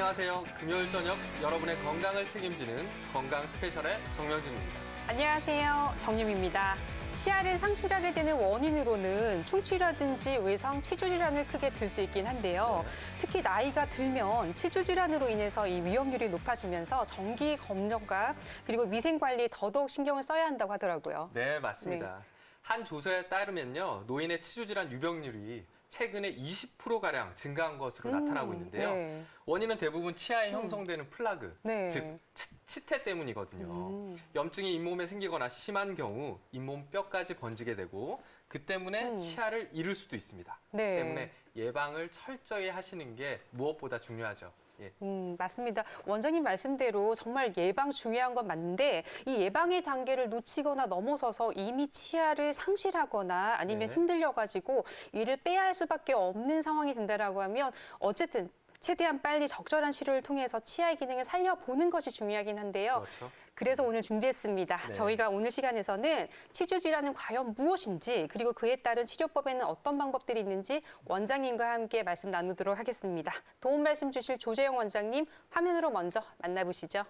안녕하세요. 금요일 저녁 여러분의 건강을 책임지는 건강 스페셜의 정명진입니다. 안녕하세요. 정유미입니다. 치아를 상실하게 되는 원인으로는 충치라든지 외상, 치주 질환을 크게 들 수 있긴 한데요. 특히 나이가 들면 치주 질환으로 인해서 이 위험률이 높아지면서 정기 검정과 그리고 위생 관리에 더더욱 신경을 써야 한다고 하더라고요. 네, 맞습니다. 한 조사에 따르면요, 노인의 치주 질환 유병률이 최근에 20%가량 증가한 것으로 나타나고 있는데요. 네. 원인은 대부분 치아에 형성되는 플라그, 네. 즉 치태 때문이거든요. 염증이 잇몸에 생기거나 심한 경우 잇몸 뼈까지 번지게 되고 그 때문에 치아를 잃을 수도 있습니다. 네. 때문에 예방을 철저히 하시는 게 무엇보다 중요하죠. 예. 맞습니다. 원장님 말씀대로 정말 예방 중요한 건 맞는데 이 예방의 단계를 놓치거나 넘어서서 이미 치아를 상실하거나 아니면 네. 흔들려가지고 이를 빼야 할 수밖에 없는 상황이 된다라고 하면 어쨌든 최대한 빨리 적절한 치료를 통해서 치아의 기능을 살려보는 것이 중요하긴 한데요. 그렇죠. 그래서 오늘 준비했습니다. 네. 저희가 오늘 시간에서는 치주 질환은 과연 무엇인지 그리고 그에 따른 치료법에는 어떤 방법들이 있는지 원장님과 함께 말씀 나누도록 하겠습니다. 도움 말씀 주실 조재영 원장님 화면으로 먼저 만나보시죠.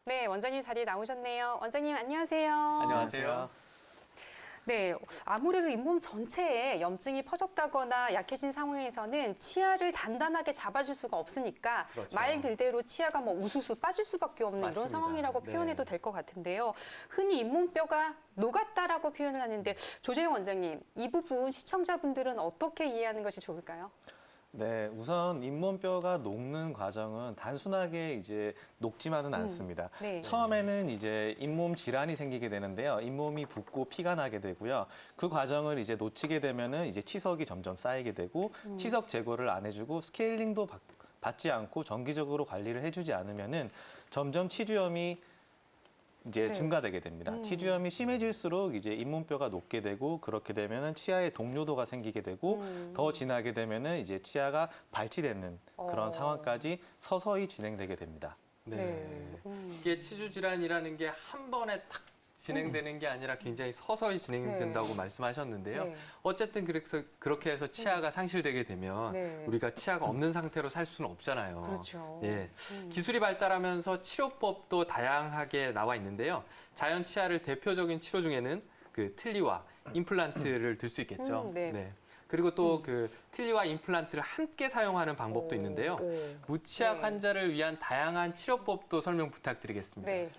네, 원장님 자리에 나오셨네요. 원장님 안녕하세요. 안녕하세요. 네, 아무래도 잇몸 전체에 염증이 퍼졌다거나 약해진 상황에서는 치아를 단단하게 잡아줄 수가 없으니까 그렇죠. 말 그대로 치아가 뭐 우수수 빠질 수밖에 없는 맞습니다. 이런 상황이라고 네. 표현해도 될 것 같은데요. 흔히 잇몸뼈가 녹았다라고 표현을 하는데 조재영 원장님, 이 부분 시청자분들은 어떻게 이해하는 것이 좋을까요? 네, 우선 잇몸뼈가 녹는 과정은 단순하게 이제 녹지만은 않습니다. 네. 처음에는 이제 잇몸 질환이 생기게 되는데요. 잇몸이 붓고 피가 나게 되고요. 그 과정을 이제 놓치게 되면은 이제 치석이 점점 쌓이게 되고 치석 제거를 안 해주고 스케일링도 받지 않고 정기적으로 관리를 해주지 않으면은 점점 치주염이 이제 네. 증가되게 됩니다. 치주염이 심해질수록 이제 잇몸뼈가 녹게 되고 그렇게 되면은 치아에 동료도가 생기게 되고 더 지나게 되면은 이제 치아가 발치되는 그런 상황까지 서서히 진행되게 됩니다. 네. 이게 치주 질환이라는 게 한 번에 탁 진행되는 게 아니라 굉장히 서서히 진행된다고 네. 말씀하셨는데요. 네. 어쨌든 그렇게 해서 치아가 상실되게 되면 네. 우리가 치아가 없는 상태로 살 수는 없잖아요. 그렇죠. 예. 기술이 발달하면서 치료법도 다양하게 나와 있는데요. 자연 치아를 대표적인 치료 중에는 그 틀니와 임플란트를 들 수 있겠죠. 네. 그리고 또 그 틀니와 임플란트를 함께 사용하는 방법도 있는데요. 무치아 네. 환자를 위한 다양한 치료법도 설명 부탁드리겠습니다. 네.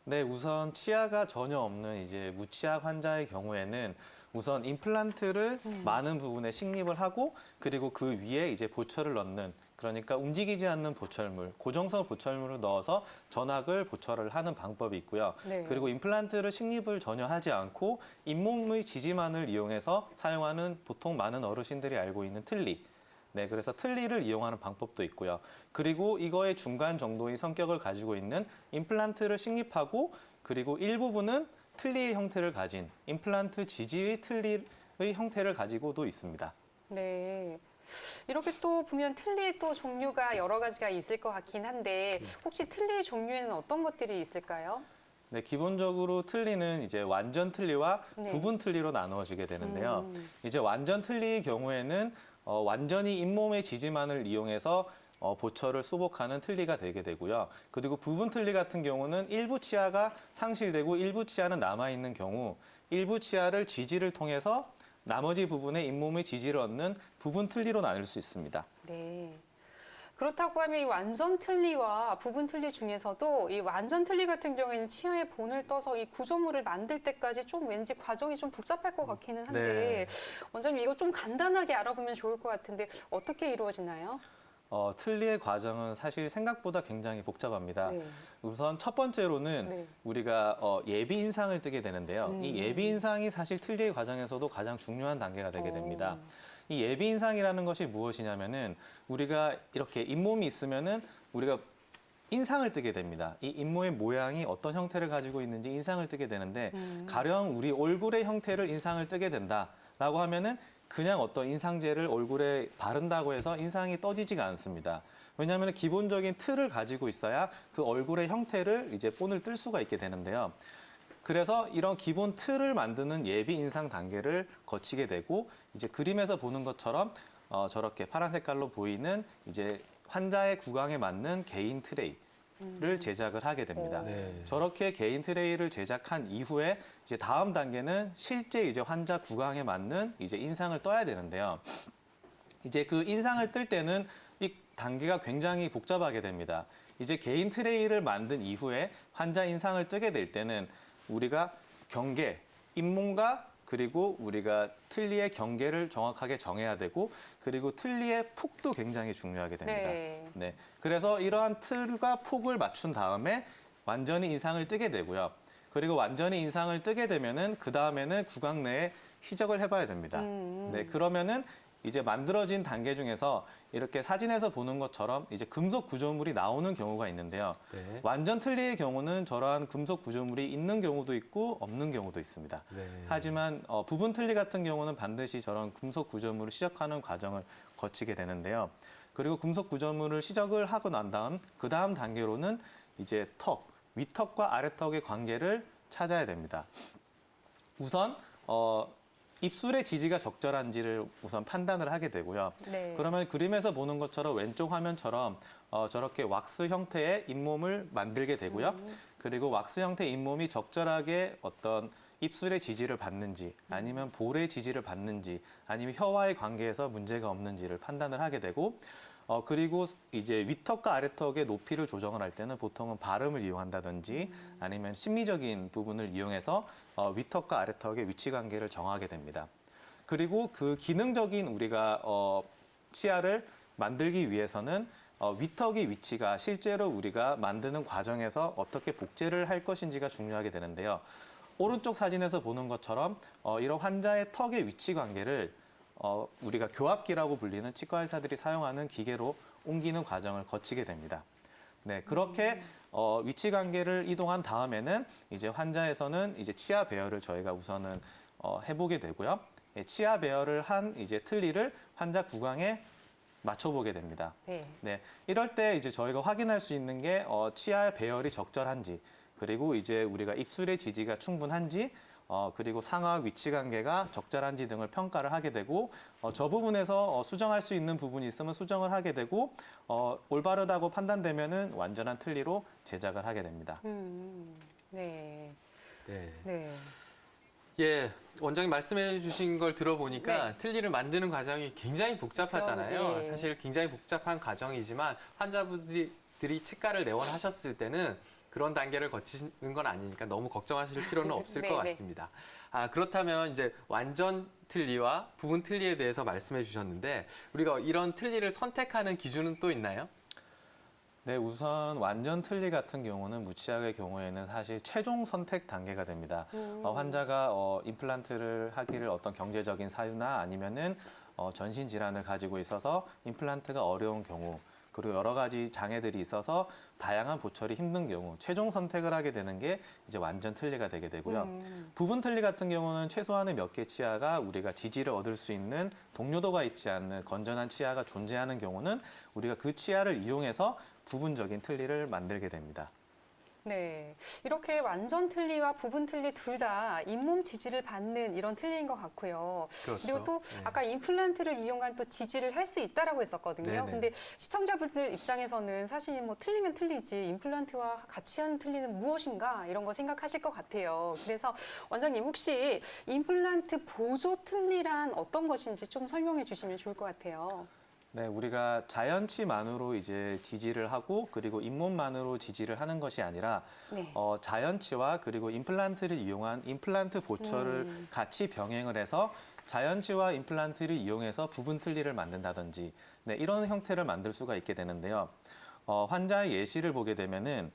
네, 우선 치아가 전혀 없는 이제 무치아 환자의 경우에는 우선 임플란트를 많은 부분에 식립을 하고 그리고 그 위에 이제 보철을 넣는 그러니까 움직이지 않는 보철물, 고정성 보철물을 넣어서 전악을 보철을 하는 방법이 있고요. 네. 그리고 임플란트를 식립을 전혀 하지 않고 잇몸의 지지만을 이용해서 사용하는 보통 많은 어르신들이 알고 있는 틀니. 네, 그래서 틀니를 이용하는 방법도 있고요. 그리고 이거의 중간 정도의 성격을 가지고 있는 임플란트를 식립하고 그리고 일부분은 틀니의 형태를 가진 임플란트 지지의 틀니의 형태를 가지고도 있습니다. 네. 이렇게 또 보면 틀니의 또 종류가 여러 가지가 있을 것 같긴 한데 혹시 틀니의 종류에는 어떤 것들이 있을까요? 네, 기본적으로 틀니는 이제 완전 틀니와 네. 부분 틀니로 나누어지게 되는데요. 이제 완전 틀니의 경우에는 완전히 잇몸의 지지만을 이용해서 보철을 수복하는 틀니가 되게 되고요. 그리고 부분 틀니 같은 경우는 일부 치아가 상실되고 일부 치아는 남아있는 경우 일부 치아를 지지를 통해서 나머지 부분에 잇몸의 지지를 얻는 부분 틀니로 나눌 수 있습니다. 네. 그렇다고 하면 이 완전 틀니와 부분 틀니 중에서도 이 완전 틀니 같은 경우에는 치아에 본을 떠서 이 구조물을 만들 때까지 좀 왠지 과정이 좀 복잡할 것 같기는 한데 원장님 이거 좀 간단하게 알아보면 좋을 것 같은데 어떻게 이루어지나요? 틀니의 과정은 사실 생각보다 굉장히 복잡합니다. 네. 우선 첫 번째로는 네. 우리가 예비 인상을 뜨게 되는데요. 이 예비 인상이 사실 틀니의 과정에서도 가장 중요한 단계가 되게 됩니다. 이 예비 인상이라는 것이 무엇이냐면은 우리가 이렇게 잇몸이 있으면은 우리가 인상을 뜨게 됩니다. 이 잇모의 모양이 어떤 형태를 가지고 있는지 인상을 뜨게 되는데 가령 우리 얼굴의 형태를 인상을 뜨게 된다라고 하면은 그냥 어떤 인상제를 얼굴에 바른다고 해서 인상이 떠지지가 않습니다. 왜냐하면 기본적인 틀을 가지고 있어야 그 얼굴의 형태를 이제 본을 뜰 수가 있게 되는데요. 그래서 이런 기본 틀을 만드는 예비 인상 단계를 거치게 되고 이제 그림에서 보는 것처럼 저렇게 파란 색깔로 보이는 이제 환자의 구강에 맞는 개인 트레이를 제작을 하게 됩니다. 네. 저렇게 개인 트레이를 제작한 이후에 이제 다음 단계는 실제 이제 환자 구강에 맞는 이제 인상을 떠야 되는데요. 이제 그 인상을 뜰 때는 이 단계가 굉장히 복잡하게 됩니다. 이제 개인 트레이를 만든 이후에 환자 인상을 뜨게 될 때는 우리가 경계, 잇몸과 그리고 우리가 틀니의 경계를 정확하게 정해야 되고 그리고 틀니의 폭도 굉장히 중요하게 됩니다. 네. 그래서 이러한 틀과 폭을 맞춘 다음에 완전히 인상을 뜨게 되고요. 그리고 완전히 인상을 뜨게 되면은 그 다음에는 구강 내에 희적을 해봐야 됩니다. 네, 그러면은 이제 만들어진 단계 중에서 이렇게 사진에서 보는 것처럼 이제 금속 구조물이 나오는 경우가 있는데요. 네. 완전 틀니의 경우는 저러한 금속 구조물이 있는 경우도 있고 없는 경우도 있습니다. 네. 하지만 부분 틀니 같은 경우는 반드시 저런 금속 구조물을 시적하는 과정을 거치게 되는데요. 그리고 금속 구조물을 시적을 하고 난 다음 그 다음 단계로는 이제 턱, 위턱과 아래턱의 관계를 찾아야 됩니다. 우선 입술의 지지가 적절한지를 우선 판단을 하게 되고요. 네. 그러면 그림에서 보는 것처럼 왼쪽 화면처럼 저렇게 왁스 형태의 잇몸을 만들게 되고요. 그리고 왁스 형태의 잇몸이 적절하게 어떤 입술의 지지를 받는지 아니면 볼의 지지를 받는지 아니면 혀와의 관계에서 문제가 없는지를 판단을 하게 되고 그리고 이제 위턱과 아래턱의 높이를 조정을 할 때는 보통은 발음을 이용한다든지 아니면 심미적인 부분을 이용해서 위턱과 아래턱의 위치 관계를 정하게 됩니다. 그리고 그 기능적인 우리가 치아를 만들기 위해서는 위턱의 위치가 실제로 우리가 만드는 과정에서 어떻게 복제를 할 것인지가 중요하게 되는데요. 오른쪽 사진에서 보는 것처럼 이런 환자의 턱의 위치 관계를 우리가 교합기라고 불리는 치과 의사들이 사용하는 기계로 옮기는 과정을 거치게 됩니다. 네, 그렇게 위치 관계를 이동한 다음에는 이제 환자에서는 이제 치아 배열을 저희가 우선은 해보게 되고요. 치아 배열을 한 이제 틀니를 환자 구강에 맞춰보게 됩니다. 네. 네, 이럴 때 이제 저희가 확인할 수 있는 게 치아 배열이 적절한지, 그리고 이제 우리가 입술의 지지가 충분한지, 그리고 상하 위치 관계가 적절한지 등을 평가를 하게 되고 저 부분에서 수정할 수 있는 부분이 있으면 수정을 하게 되고 올바르다고 판단되면은 완전한 틀니로 제작을 하게 됩니다. 네. 네. 네. 예, 원장님 말씀해 주신 걸 들어보니까 네. 틀니를 만드는 과정이 굉장히 복잡하잖아요. 그럼, 네. 사실 굉장히 복잡한 과정이지만 환자분들이 치과를 내원하셨을 때는 그런 단계를 거치는 건 아니니까 너무 걱정하실 필요는 없을 네, 것 네. 같습니다. 그렇다면 이제 완전 틀니와 부분 틀니에 대해서 말씀해 주셨는데 우리가 이런 틀니를 선택하는 기준은 또 있나요? 네, 우선 완전 틀니 같은 경우는 무치약의 경우에는 사실 최종 선택 단계가 됩니다. 환자가 임플란트를 하기를 어떤 경제적인 사유나 아니면은 전신 질환을 가지고 있어서 임플란트가 어려운 경우, 그리고 여러 가지 장애들이 있어서 다양한 보철이 힘든 경우 최종 선택을 하게 되는 게 이제 완전 틀니가 되게 되고요. 부분 틀니 같은 경우는 최소한의 몇 개 치아가 우리가 지지를 얻을 수 있는 동요도가 있지 않는 건전한 치아가 존재하는 경우는 우리가 그 치아를 이용해서 부분적인 틀니를 만들게 됩니다. 네. 이렇게 완전 틀니와 부분 틀니 둘 다 잇몸 지지를 받는 이런 틀니인 것 같고요. 그렇죠. 그리고 또 네. 아까 임플란트를 이용한 또 지지를 할 수 있다라고 했었거든요. 네네. 근데 시청자분들 입장에서는 사실 뭐 틀리면 틀리지 임플란트와 같이 하는 틀니는 무엇인가 이런 거 생각하실 것 같아요. 그래서 원장님 혹시 임플란트 보조 틀니란 어떤 것인지 좀 설명해 주시면 좋을 것 같아요. 네, 우리가 자연치만으로 이제 지지를 하고 그리고 잇몸만으로 지지를 하는 것이 아니라 네. 자연치와 그리고 임플란트를 이용한 임플란트 보철을 같이 병행을 해서 자연치와 임플란트를 이용해서 부분 틀니를 만든다든지 네, 이런 형태를 만들 수가 있게 되는데요. 환자의 예시를 보게 되면은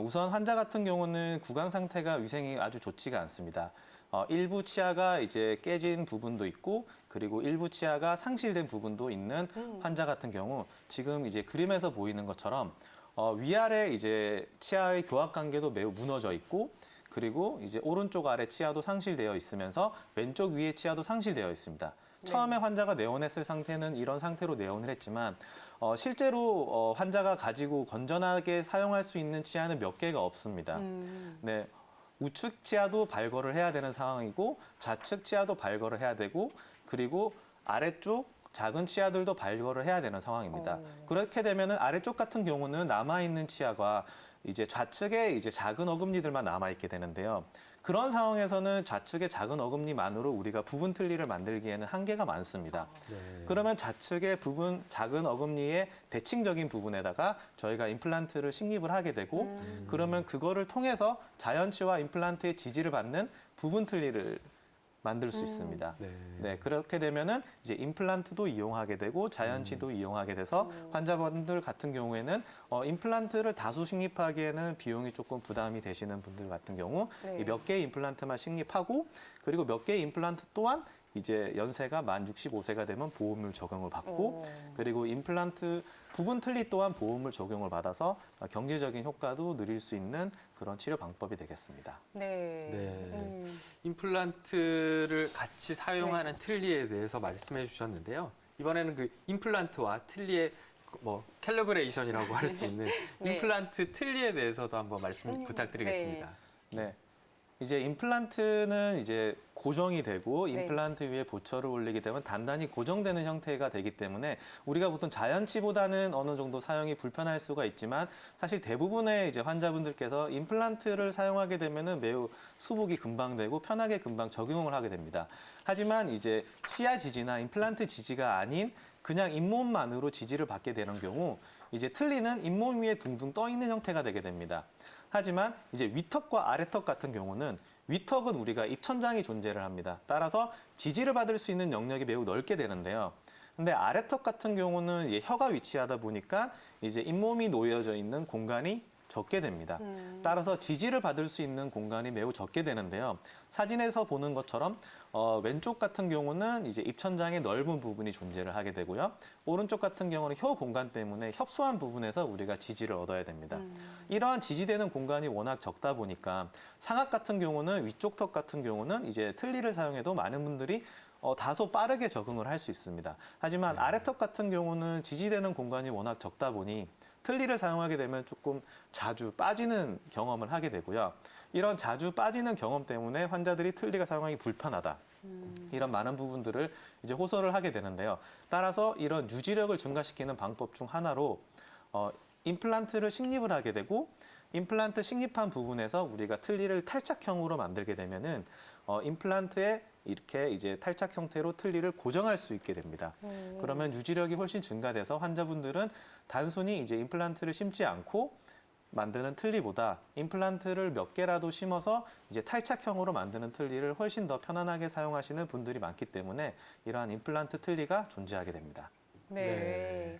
우선 환자 같은 경우는 구강 상태가 위생이 아주 좋지가 않습니다. 일부 치아가 이제 깨진 부분도 있고 그리고 일부 치아가 상실된 부분도 있는 환자 같은 경우 지금 이제 그림에서 보이는 것처럼 위아래 이제 치아의 교합 관계도 매우 무너져 있고 그리고 이제 오른쪽 아래 치아도 상실되어 있으면서 왼쪽 위에 치아도 상실되어 있습니다. 처음에 환자가 내원했을 상태는 이런 상태로 내원을 했지만 실제로 환자가 가지고 건전하게 사용할 수 있는 치아는 몇 개가 없습니다. 네, 우측 치아도 발거를 해야 되는 상황이고 좌측 치아도 발거를 해야 되고 그리고 아래쪽 작은 치아들도 발거를 해야 되는 상황입니다. 그렇게 되면은 아래쪽 같은 경우는 남아있는 치아가 이제 좌측에 이제 작은 어금니들만 남아있게 되는데요. 그런 상황에서는 좌측의 작은 어금니만으로 우리가 부분 틀니를 만들기에는 한계가 많습니다. 네. 그러면 좌측의 부분, 작은 어금니의 대칭적인 부분에다가 저희가 임플란트를 식립을 하게 되고 그러면 그거를 통해서 자연치와 임플란트의 지지를 받는 부분 틀니를 만들 수 있습니다. 네. 네, 그렇게 되면은 이제 임플란트도 이용하게 되고 자연치도 이용하게 돼서 환자분들 같은 경우에는 임플란트를 다수 식립하기에는 비용이 조금 부담이 되시는 분들 같은 경우 네. 몇 개의 임플란트만 식립하고 그리고 몇 개의 임플란트 또한 이제 연세가 만 65세가 되면 보험을 적용을 받고 그리고 임플란트 부분 틀니 또한 보험을 적용을 받아서 경제적인 효과도 누릴 수 있는 그런 치료 방법이 되겠습니다. 네. 네. 임플란트를 같이 사용하는 틀니에 대해서 말씀해 주셨는데요. 이번에는 그 임플란트와 틀니의 뭐 캘리브레이션이라고 할 수 있는 네. 임플란트 틀니에 대해서도 한번 말씀 부탁드리겠습니다. 네. 이제 임플란트는 이제 고정이 되고 임플란트 위에 보철을 올리게 되면 단단히 고정되는 형태가 되기 때문에 우리가 보통 자연치보다는 어느 정도 사용이 불편할 수가 있지만 사실 대부분의 이제 환자분들께서 임플란트를 사용하게 되면은 매우 수복이 금방 되고 편하게 금방 적용을 하게 됩니다. 하지만 이제 치아 지지나 임플란트 지지가 아닌 그냥 잇몸만으로 지지를 받게 되는 경우 이제 틀니는 잇몸 위에 둥둥 떠 있는 형태가 되게 됩니다. 하지만 이제 위턱과 아래턱 같은 경우는 위턱은 우리가 입천장이 존재를 합니다. 따라서 지지를 받을 수 있는 영역이 매우 넓게 되는데요. 근데 아래턱 같은 경우는 이제 혀가 위치하다 보니까 이제 잇몸이 놓여져 있는 공간이 적게 됩니다. 따라서 지지를 받을 수 있는 공간이 매우 적게 되는데요. 사진에서 보는 것처럼 왼쪽 같은 경우는 이제 입천장의 넓은 부분이 존재를 하게 되고요. 오른쪽 같은 경우는 혀 공간 때문에 협소한 부분에서 우리가 지지를 얻어야 됩니다. 이러한 지지되는 공간이 워낙 적다 보니까 상악 같은 경우는 위쪽 턱 같은 경우는 이제 틀니를 사용해도 많은 분들이 다소 빠르게 적응을 할 수 있습니다. 하지만 아래턱 같은 경우는 지지되는 공간이 워낙 적다 보니 틀니를 사용하게 되면 조금 자주 빠지는 경험을 하게 되고요. 이런 자주 빠지는 경험 때문에 환자들이 틀니가 사용하기 불편하다. 이런 많은 부분들을 이제 호소를 하게 되는데요. 따라서 이런 유지력을 증가시키는 방법 중 하나로 임플란트를 식립을 하게 되고 임플란트 식립한 부분에서 우리가 틀니를 탈착형으로 만들게 되면은 임플란트에 이렇게 이제 탈착 형태로 틀니를 고정할 수 있게 됩니다. 그러면 유지력이 훨씬 증가돼서 환자분들은 단순히 이제 임플란트를 심지 않고 만드는 틀니보다 임플란트를 몇 개라도 심어서 이제 탈착형으로 만드는 틀니를 훨씬 더 편안하게 사용하시는 분들이 많기 때문에 이러한 임플란트 틀니가 존재하게 됩니다. 네.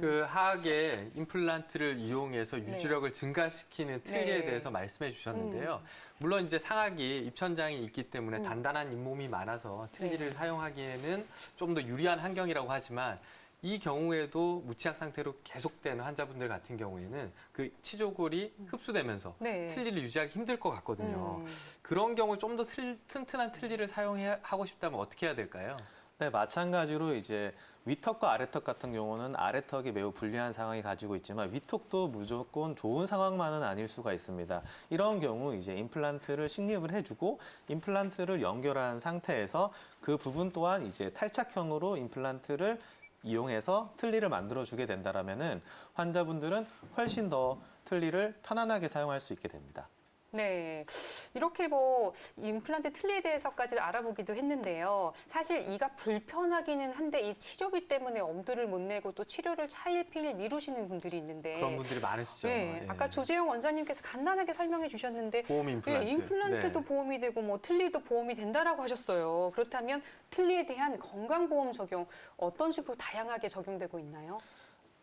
그 하악의 임플란트를 이용해서 유지력을 증가시키는 틀니에 네. 대해서 말씀해 주셨는데요. 물론 이제 상악이 입천장이 있기 때문에 단단한 잇몸이 많아서 틀니를 사용하기에는 좀 더 유리한 환경이라고 하지만 이 경우에도 무치약 상태로 계속되는 환자분들 같은 경우에는 그 치조골이 흡수되면서 네. 틀니를 유지하기 힘들 것 같거든요. 그런 경우 좀 더 튼튼한 틀니를 사용하고 싶다면 어떻게 해야 될까요? 네, 마찬가지로 이제 위턱과 아래턱 같은 경우는 아래턱이 매우 불리한 상황이 가지고 있지만 위턱도 무조건 좋은 상황만은 아닐 수가 있습니다. 이런 경우 이제 임플란트를 식립을 해주고 임플란트를 연결한 상태에서 그 부분 또한 이제 탈착형으로 임플란트를 이용해서 틀니를 만들어주게 된다라면은 환자분들은 훨씬 더 틀니를 편안하게 사용할 수 있게 됩니다. 네. 이렇게 뭐 임플란트 틀니에 대해서까지 알아보기도 했는데요. 사실 이가 불편하기는 한데 이 치료비 때문에 엄두를 못 내고 또 치료를 차일피일 미루시는 분들이 있는데 그런 분들이 많으시죠. 네. 예. 아까 조재영 원장님께서 간단하게 설명해 주셨는데 보험 임플란트. 네, 임플란트도 네. 보험이 되고 뭐 틀니도 보험이 된다라고 하셨어요. 그렇다면 틀니에 대한 건강보험 적용 어떤 식으로 다양하게 적용되고 있나요?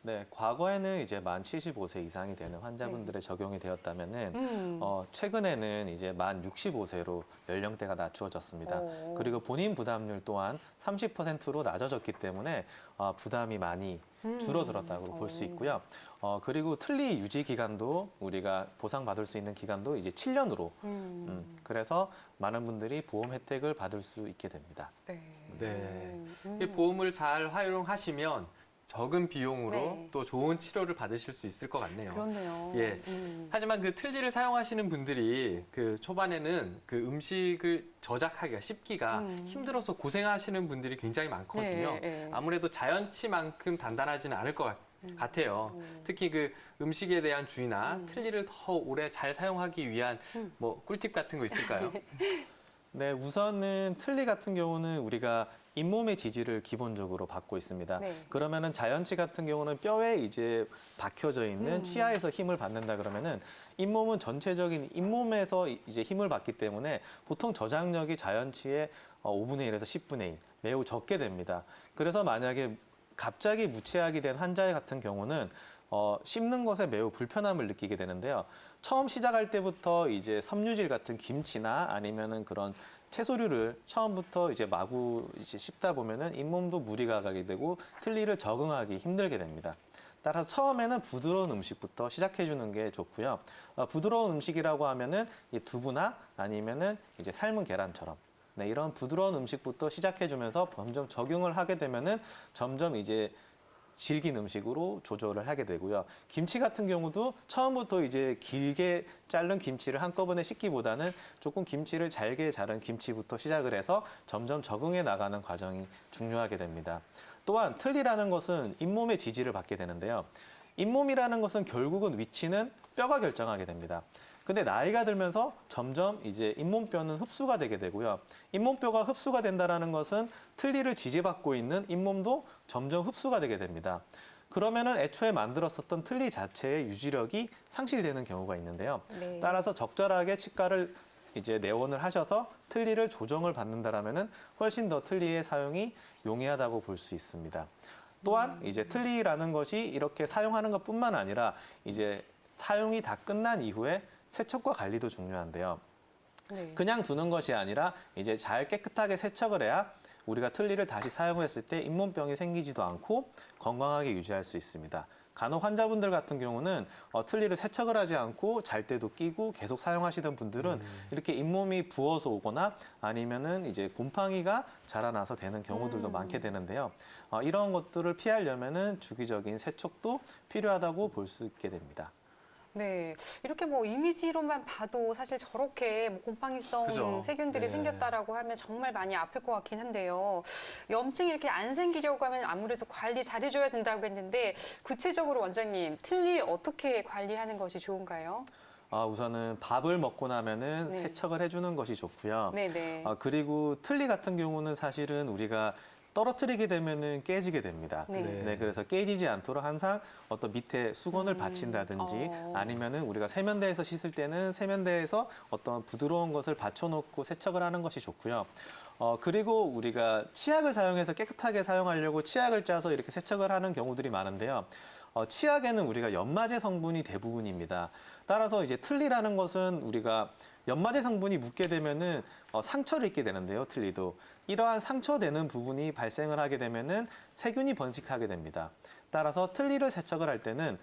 네, 과거에는 이제 만 75세 이상이 되는 환자분들의 적용이 되었다면은 최근에는 이제 만 65세로 연령대가 낮추어졌습니다. 오. 그리고 본인 부담률 또한 30%로 낮아졌기 때문에 부담이 많이 줄어들었다고 볼 수 있고요. 그리고 틀니 유지 기간도 우리가 보상받을 수 있는 기간도 이제 7년으로 그래서 많은 분들이 보험 혜택을 받을 수 있게 됩니다. 네. 네. 이 보험을 잘 활용하시면 적은 비용으로 네. 또 좋은 치료를 받으실 수 있을 것 같네요. 그렇네요. 예. 하지만 그 틀니를 사용하시는 분들이 그 초반에는 그 음식을 저작하기가 씹기가 힘들어서 고생하시는 분들이 굉장히 많거든요. 네, 네. 아무래도 자연치만큼 단단하지는 않을 것 같아요. 특히 그 음식에 대한 주의나 틀니를 더 오래 잘 사용하기 위한 뭐 꿀팁 같은 거 있을까요? 네, 우선은 틀니 같은 경우는 우리가 잇몸의 지지를 기본적으로 받고 있습니다. 네. 그러면은 자연치 같은 경우는 뼈에 이제 박혀져 있는 치아에서 힘을 받는다 그러면은 잇몸은 전체적인 잇몸에서 이제 힘을 받기 때문에 보통 저장력이 자연치의 5분의 1에서 10분의 1 매우 적게 됩니다. 그래서 만약에 갑자기 무치하게 된 환자 같은 경우는 씹는 것에 매우 불편함을 느끼게 되는데요. 처음 시작할 때부터 이제 섬유질 같은 김치나 아니면은 그런 채소류를 처음부터 이제 마구 이제 씹다 보면은 잇몸도 무리가 가게 되고 틀니를 적응하기 힘들게 됩니다. 따라서 처음에는 부드러운 음식부터 시작해 주는 게 좋고요. 부드러운 음식이라고 하면은 이 두부나 아니면은 이제 삶은 계란처럼 네, 이런 부드러운 음식부터 시작해 주면서 점점 적응을 하게 되면은 점점 이제 질긴 음식으로 조절을 하게 되고요. 김치 같은 경우도 처음부터 이제 길게 자른 김치를 한꺼번에 씻기보다는 조금 김치를 잘게 자른 김치부터 시작을 해서 점점 적응해 나가는 과정이 중요하게 됩니다. 또한 틀니라는 것은 잇몸의 지지를 받게 되는데요. 잇몸이라는 것은 결국은 위치는 뼈가 결정하게 됩니다. 근데 나이가 들면서 점점 이제 잇몸뼈는 흡수가 되게 되고요. 잇몸뼈가 흡수가 된다는 것은 틀니를 지지받고 있는 잇몸도 점점 흡수가 되게 됩니다. 그러면은 애초에 만들었었던 틀니 자체의 유지력이 상실되는 경우가 있는데요. 네. 따라서 적절하게 치과를 이제 내원을 하셔서 틀니를 조정을 받는다라면은 훨씬 더 틀니의 사용이 용이하다고 볼 수 있습니다. 또한 이제 틀니라는 것이 이렇게 사용하는 것뿐만 아니라 이제 사용이 다 끝난 이후에 세척과 관리도 중요한데요. 네. 그냥 두는 것이 아니라 이제 잘 깨끗하게 세척을 해야 우리가 틀니를 다시 사용했을 때 잇몸병이 생기지도 않고 건강하게 유지할 수 있습니다. 간혹 환자분들 같은 경우는 틀니를 세척을 하지 않고 잘 때도 끼고 계속 사용하시던 분들은 이렇게 잇몸이 부어서 오거나 아니면은 이제 곰팡이가 자라나서 되는 경우들도 많게 되는데요. 이런 것들을 피하려면은 주기적인 세척도 필요하다고 볼 수 있게 됩니다. 네, 이렇게 뭐 이미지로만 봐도 사실 저렇게 뭐 곰팡이성 그죠. 세균들이 네. 생겼다라고 하면 정말 많이 아플 것 같긴 한데요. 염증이 이렇게 안 생기려고 하면 아무래도 관리 잘해줘야 된다고 했는데 구체적으로 원장님, 틀니 어떻게 관리하는 것이 좋은가요? 우선은 밥을 먹고 나면은 네. 세척을 해주는 것이 좋고요. 네네. 그리고 틀니 같은 경우는 사실은 우리가 떨어뜨리게 되면은 깨지게 됩니다. 네. 네, 그래서 깨지지 않도록 항상 어떤 밑에 수건을 받친다든지 아니면은 우리가 세면대에서 씻을 때는 세면대에서 어떤 부드러운 것을 받쳐놓고 세척을 하는 것이 좋고요. 그리고 우리가 치약을 사용해서 깨끗하게 사용하려고 치약을 짜서 이렇게 세척을 하는 경우들이 많은데요. 치약에는 우리가 연마제 성분이 대부분입니다. 따라서 이제 틀니라는 것은 우리가 연마제 성분이 묻게 되면은 상처를 입게 되는데요, 틀니도. 이러한 상처되는 부분이 발생을 하게 되면은 세균이 번식하게 됩니다. 따라서 틀니를 세척을 할 때는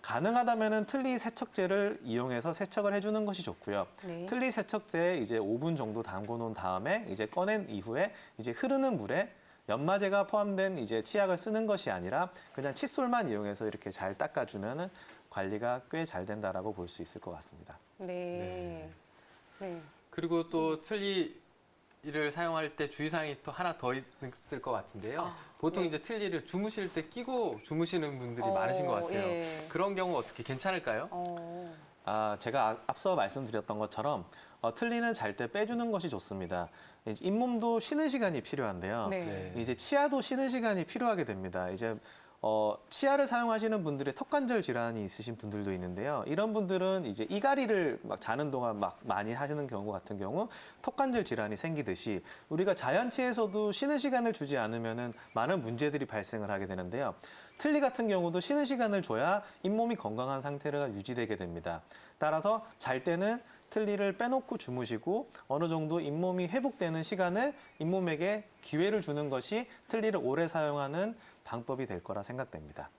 가능하다면은 틀니 세척제를 이용해서 세척을 해주는 것이 좋고요. 네. 틀니 세척제에 이제 5분 정도 담궈 놓은 다음에 이제 꺼낸 이후에 이제 흐르는 물에 연마제가 포함된 이제 치약을 쓰는 것이 아니라 그냥 칫솔만 이용해서 이렇게 잘 닦아주면은 관리가 꽤 잘 된다라고 볼 수 있을 것 같습니다. 네. 네. 그리고 또 틀니를 사용할 때 주의사항이 또 하나 더 있을 것 같은데요. 보통 네. 이제 틀니를 주무실 때 끼고 주무시는 분들이 많으신 것 같아요. 예. 그런 경우 어떻게 괜찮을까요? 제가 앞서 말씀드렸던 것처럼 틀니는 잘 때 빼주는 것이 좋습니다. 잇몸도 쉬는 시간이 필요한데요. 네. 이제 치아도 쉬는 시간이 필요하게 됩니다. 이제 치아를 사용하시는 분들의 턱관절 질환이 있으신 분들도 있는데요. 이런 분들은 이제 이갈이를 막 자는 동안 막 많이 하시는 경우 같은 경우 턱관절 질환이 생기듯이 우리가 자연치에서도 쉬는 시간을 주지 않으면은 많은 문제들이 발생을 하게 되는데요. 틀니 같은 경우도 쉬는 시간을 줘야 잇몸이 건강한 상태가 유지되게 됩니다. 따라서 잘 때는 틀니를 빼놓고 주무시고 어느 정도 잇몸이 회복되는 시간을 잇몸에게 기회를 주는 것이 틀니를 오래 사용하는 방법이 될 거라 생각됩니다.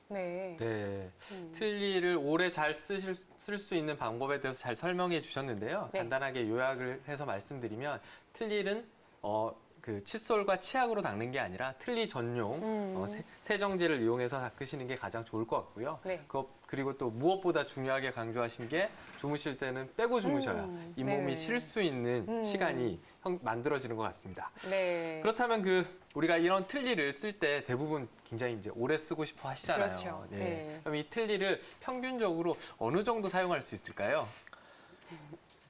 네. 네. 틀니를 오래 잘 쓸 수 있는 방법에 대해서 잘 설명해 주셨는데요. 네. 간단하게 요약을 해서 말씀드리면 틀니는 그 칫솔과 치약으로 닦는 게 아니라 틀니 전용 세정제를 이용해서 닦으시는 게 가장 좋을 것 같고요. 네. 그리고 또 무엇보다 중요하게 강조하신 게 주무실 때는 빼고 주무셔야 잇몸이 네. 쉴 수 있는 시간이 만들어지는 것 같습니다. 네. 그렇다면 우리가 이런 틀니를 쓸 때 대부분 굉장히 이제 오래 쓰고 싶어 하시잖아요. 그렇죠. 네. 네. 그럼 이 틀니를 평균적으로 어느 정도 사용할 수 있을까요?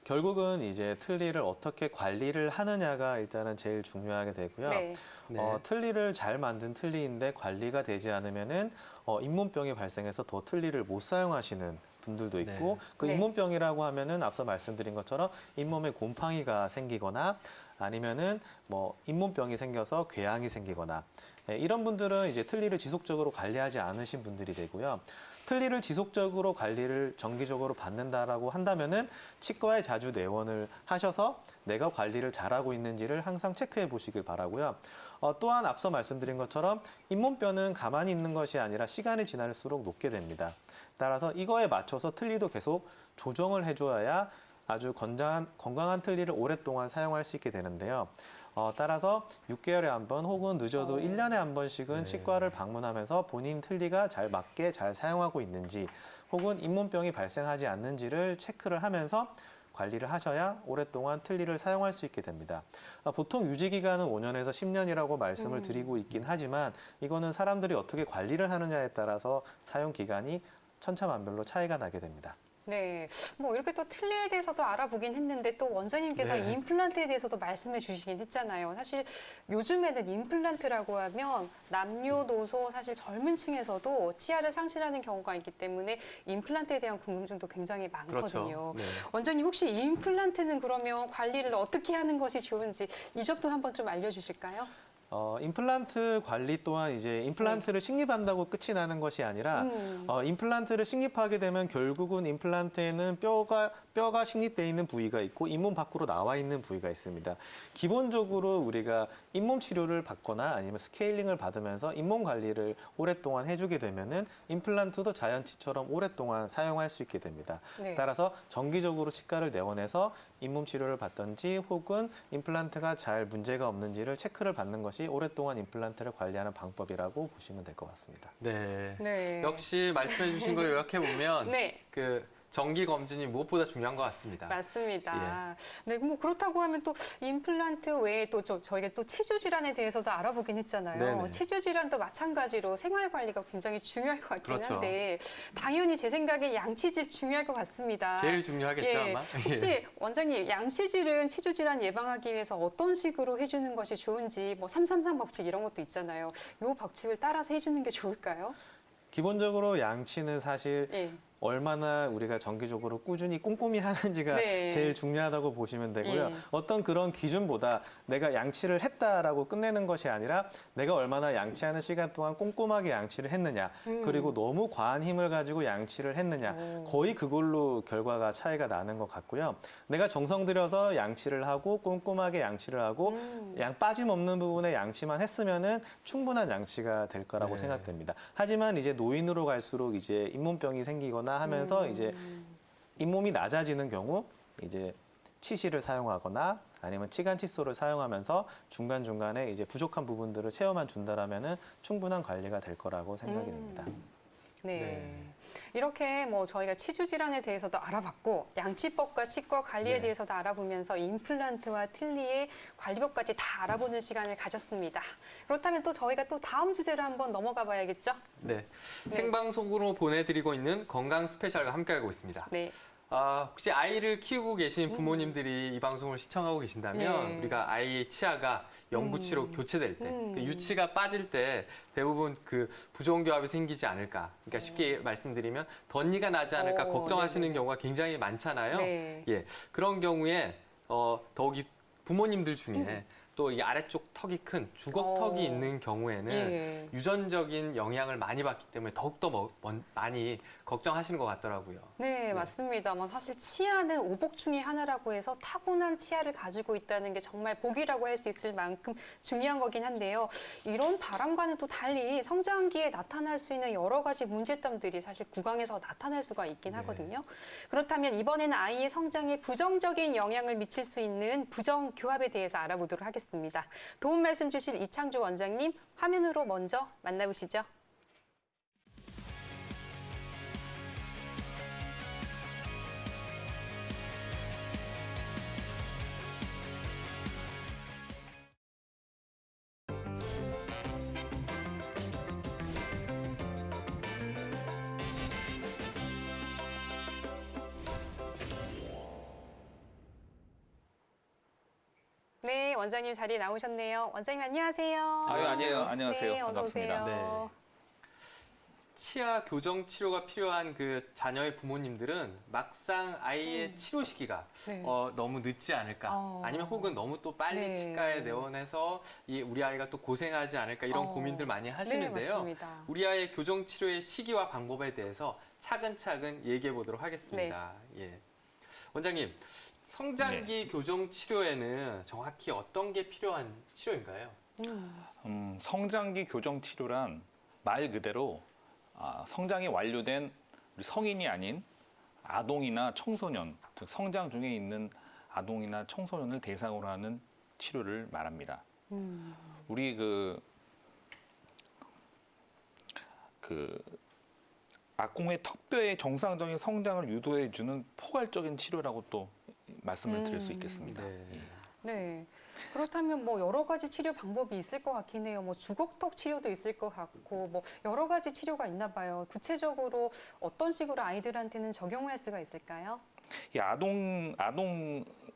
결국은 이제 틀니를 어떻게 관리를 하느냐가 일단은 제일 중요하게 되고요. 네. 네. 틀니를 잘 만든 틀니인데 관리가 되지 않으면은 잇몸병이 발생해서 더 틀니를 못 사용하시는 분들도 있고 네. 그 네. 잇몸병이라고 하면은 앞서 말씀드린 것처럼 잇몸에 곰팡이가 생기거나 아니면은 뭐 잇몸병이 생겨서 궤양이 생기거나 이런 분들은 이제 틀니를 지속적으로 관리하지 않으신 분들이 되고요. 틀니를 지속적으로 관리를 정기적으로 받는다라고 한다면은 치과에 자주 내원을 하셔서 내가 관리를 잘하고 있는지를 항상 체크해 보시길 바라고요. 또한 앞서 말씀드린 것처럼 잇몸뼈는 가만히 있는 것이 아니라 시간이 지날수록 녹게 됩니다. 따라서 이거에 맞춰서 틀니도 계속 조정을 해줘야 아주 건강한 틀니를 오랫동안 사용할 수 있게 되는데요. 따라서 6개월에 한 번 혹은 늦어도 1년에 한 번씩은 네. 치과를 방문하면서 본인 틀니가 잘 맞게 잘 사용하고 있는지 혹은 잇몸병이 발생하지 않는지를 체크를 하면서 관리를 하셔야 오랫동안 틀니를 사용할 수 있게 됩니다. 보통 유지 기간은 5년에서 10년이라고 말씀을 드리고 있긴 하지만 이거는 사람들이 어떻게 관리를 하느냐에 따라서 사용 기간이 천차만별로 차이가 나게 됩니다. 네, 뭐 이렇게 또 틀니에 대해서도 알아보긴 했는데 또 원장님께서 네. 임플란트에 대해서도 말씀해 주시긴 했잖아요. 사실 요즘에는 임플란트라고 하면 남녀노소 사실 젊은 층에서도 치아를 상실하는 경우가 있기 때문에 임플란트에 대한 궁금증도 굉장히 많거든요. 그렇죠. 네. 원장님 혹시 임플란트는 그러면 관리를 어떻게 하는 것이 좋은지 이 점도 한번 좀 알려주실까요? 임플란트 관리 또한 이제 임플란트를 식립한다고 끝이 나는 것이 아니라 임플란트를 식립하게 되면 결국은 임플란트에는 뼈가 식립되어 있는 부위가 있고 잇몸 밖으로 나와 있는 부위가 있습니다. 기본적으로 우리가 잇몸 치료를 받거나 아니면 스케일링을 받으면서 잇몸 관리를 오랫동안 해주게 되면은 임플란트도 자연치처럼 오랫동안 사용할 수 있게 됩니다. 네. 따라서 정기적으로 치과를 내원해서 잇몸 치료를 받든지 혹은 임플란트가 잘 문제가 없는지를 체크를 받는 것이 오랫동안 임플란트를 관리하는 방법이라고 보시면 될 것 같습니다. 네. 네. 역시 말씀해 주신 거 요약해 보면 네. 정기 검진이 무엇보다 중요한 것 같습니다. 맞습니다. 네, 뭐 그렇다고 하면 또 임플란트 외에 또 저희가 또 치주 질환에 대해서도 알아보긴 했잖아요. 네네. 치주 질환도 마찬가지로 생활 관리가 굉장히 중요할 것 같긴 그렇죠. 한데 당연히 제 생각에 양치질 중요할 것 같습니다. 제일 중요하겠죠, 예, 아마. 혹시 원장님 양치질은 치주 질환 예방하기 위해서 어떤 식으로 해주는 것이 좋은지 뭐 333 법칙 이런 것도 있잖아요. 이 법칙을 따라서 해주는 게 좋을까요? 기본적으로 양치는 사실 예. 얼마나 우리가 정기적으로 꾸준히 꼼꼼히 하는지가 네. 제일 중요하다고 보시면 되고요. 예. 어떤 그런 기준보다 내가 양치를 했다라고 끝내는 것이 아니라 내가 얼마나 양치하는 시간 동안 꼼꼼하게 양치를 했느냐 그리고 너무 과한 힘을 가지고 양치를 했느냐 거의 그걸로 결과가 차이가 나는 것 같고요. 내가 정성 들여서 양치를 하고 꼼꼼하게 양치를 하고 양 빠짐없는 부분에 양치만 했으면은 충분한 양치가 될 거라고 네. 생각됩니다. 하지만 이제 노인으로 갈수록 이제 잇몸병이 생기거나 하면서 이제 잇몸이 낮아지는 경우 이제 치실을 사용하거나 아니면 치간 칫솔을 사용하면서 중간중간에 이제 부족한 부분들을 채워만 준다라면은 충분한 관리가 될 거라고 생각이 됩니다. 네. 네. 이렇게 뭐 저희가 치주 질환에 대해서도 알아봤고 양치법과 치과 관리에 네. 대해서도 알아보면서 임플란트와 틀니의 관리법까지 다 알아보는 시간을 가졌습니다. 그렇다면 또 저희가 또 다음 주제로 한번 넘어가 봐야겠죠? 네. 네. 생방송으로 보내드리고 있는 건강 스페셜과 함께하고 있습니다. 네. 혹시 아이를 키우고 계신 부모님들이 이 방송을 시청하고 계신다면 예. 우리가 아이의 치아가 영구치로 교체될 때, 그 유치가 빠질 때 대부분 그 부종 교합이 생기지 않을까. 그러니까 쉽게 말씀드리면 덧니가 나지 않을까 걱정하시는 네네네. 경우가 굉장히 많잖아요. 네. 예, 그런 경우에 더욱이 부모님들 중에 또 이 아래쪽 턱이 큰 주걱턱이 있는 경우에는 예. 유전적인 영향을 많이 받기 때문에 더욱더 많이 걱정하시는 것 같더라고요. 네, 맞습니다. 뭐 사실 치아는 오복 중의 하나라고 해서 타고난 치아를 가지고 있다는 게 정말 복이라고 할 수 있을 만큼 중요한 거긴 한데요. 이런 바람과는 또 달리 성장기에 나타날 수 있는 여러 가지 문제점들이 사실 구강에서 나타날 수가 있긴 하거든요. 그렇다면 이번에는 아이의 성장에 부정적인 영향을 미칠 수 있는 부정교합에 대해서 알아보도록 하겠습니다. 도움 말씀 주실 이창조 원장님 화면으로 먼저 만나보시죠. 네, 원장님 자리에 나오셨네요. 원장님 안녕하세요. 아니에요. 안녕하세요. 네, 어서 반갑습니다. 오세요. 치아 교정 치료가 필요한 그 자녀의 부모님들은 막상 아이의 치료 시기가 네. 너무 늦지 않을까, 아니면 혹은 너무 또 빨리 네. 치과에 내원해서 우리 아이가 또 고생하지 않을까 이런 고민들 많이 네, 하시는데요. 맞습니다. 우리 아이의 교정 치료의 시기와 방법에 대해서 차근차근 얘기해 보도록 하겠습니다. 예. 원장님, 성장기 교정 치료에는 정확히 어떤 게 필요한 치료인가요? 성장기 교정 치료란 말 그대로 성장이 완료된 우리 성인이 아닌 아동이나 청소년, 즉 성장 중에 있는 아동이나 청소년을 대상으로 하는 치료를 말합니다. 우리 악공의 턱뼈의 정상적인 성장을 유도해주는 포괄적인 치료라고 또 말씀을 드릴 수 있겠습니다. 네. 예. 네. 그렇다면 뭐 여러 가지 치료 방법이 있을 것 같긴 해요. 뭐 주걱턱 치료도 있을 것 같고 뭐 여러 가지 치료가 있나 봐요. 구체적으로 어떤 식으로 아이들한테는 적용을 할 수가 있을까요? 이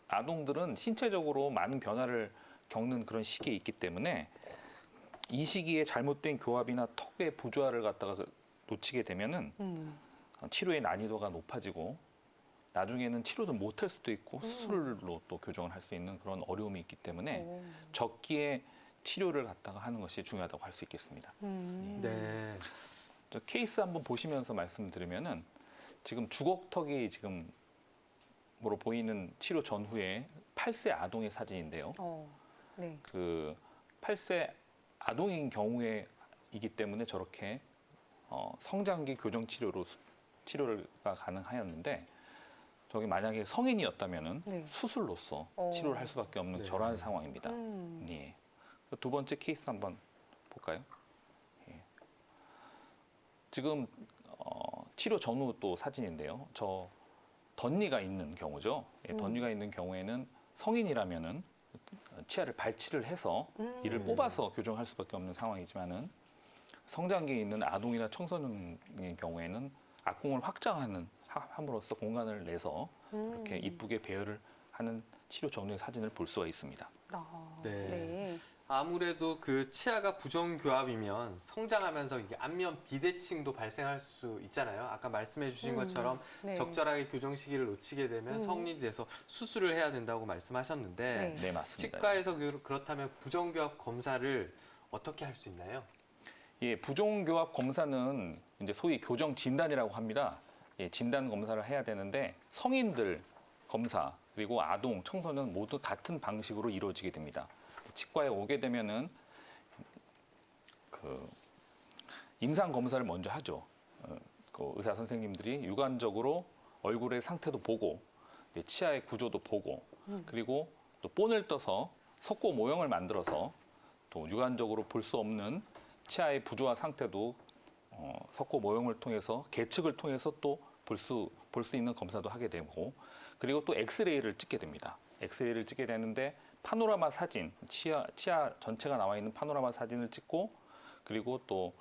아동들은 신체적으로 많은 변화를 겪는 그런 시기에 있기 때문에 이 시기에 잘못된 교합이나 턱의 부조화를 갖다가 놓치게 되면은 치료의 난이도가 높아지고 나중에는 치료도 못할 수도 있고 수술로 또 교정을 할 수 있는 그런 어려움이 있기 때문에 적기에 치료를 갖다가 하는 것이 중요하다고 할 수 있겠습니다. 네. 저 케이스 한번 보시면서 말씀드리면은 지금 주걱턱이 지금 뭐로 보이는 치료 전후에 8세 아동의 사진인데요. 네. 그 8세 아동인 경우에이기 때문에 저렇게 성장기 교정 치료가 가능하였는데 저기 만약에 성인이었다면은 네. 수술로서 치료를 할 수밖에 없는 네. 저러한 상황입니다. 예. 두 번째 케이스 한번 볼까요? 예. 지금 치료 전후 또 사진인데요. 저 덧니가 있는 경우죠. 예, 덧니가 있는 경우에는 성인이라면은 치아를 발치를 해서 이를 뽑아서 교정할 수밖에 없는 상황이지만은 성장기에 있는 아동이나 청소년의 경우에는 악공을 함으로써 공간을 내서 이렇게 이쁘게 배열을 하는 치료 전후의 사진을 볼 수가 있습니다. 네. 네. 아무래도 그 치아가 부정교합이면 성장하면서 이게 안면 비대칭도 발생할 수 있잖아요. 아까 말씀해 주신 것처럼 네. 적절하게 교정 시기를 놓치게 되면 성인이 돼서 수술을 해야 된다고 말씀하셨는데 네. 네, 맞습니다. 치과에서 그렇다면 부정교합 검사를 어떻게 할 수 있나요? 예, 부종교합 검사는 이제 소위 교정 진단이라고 합니다. 예, 진단 검사를 해야 되는데 성인들 검사 그리고 아동, 청소년 모두 같은 방식으로 이루어지게 됩니다. 치과에 오게 되면은 그 임상 검사를 먼저 하죠. 그 의사 선생님들이 육안적으로 얼굴의 상태도 보고 치아의 구조도 보고 그리고 또 본을 떠서 석고 모형을 만들어서 또 육안적으로 볼 수 없는 치아의 부조화 상태도 석고 모형을 통해서 계측을 통해서 또 볼 수 있는 검사도 하게 되고 그리고 또 엑스레이를 찍게 됩니다. 엑스레이를 찍게 되는데 파노라마 사진, 치아 전체가 나와 있는 파노라마 사진을 찍고 그리고 또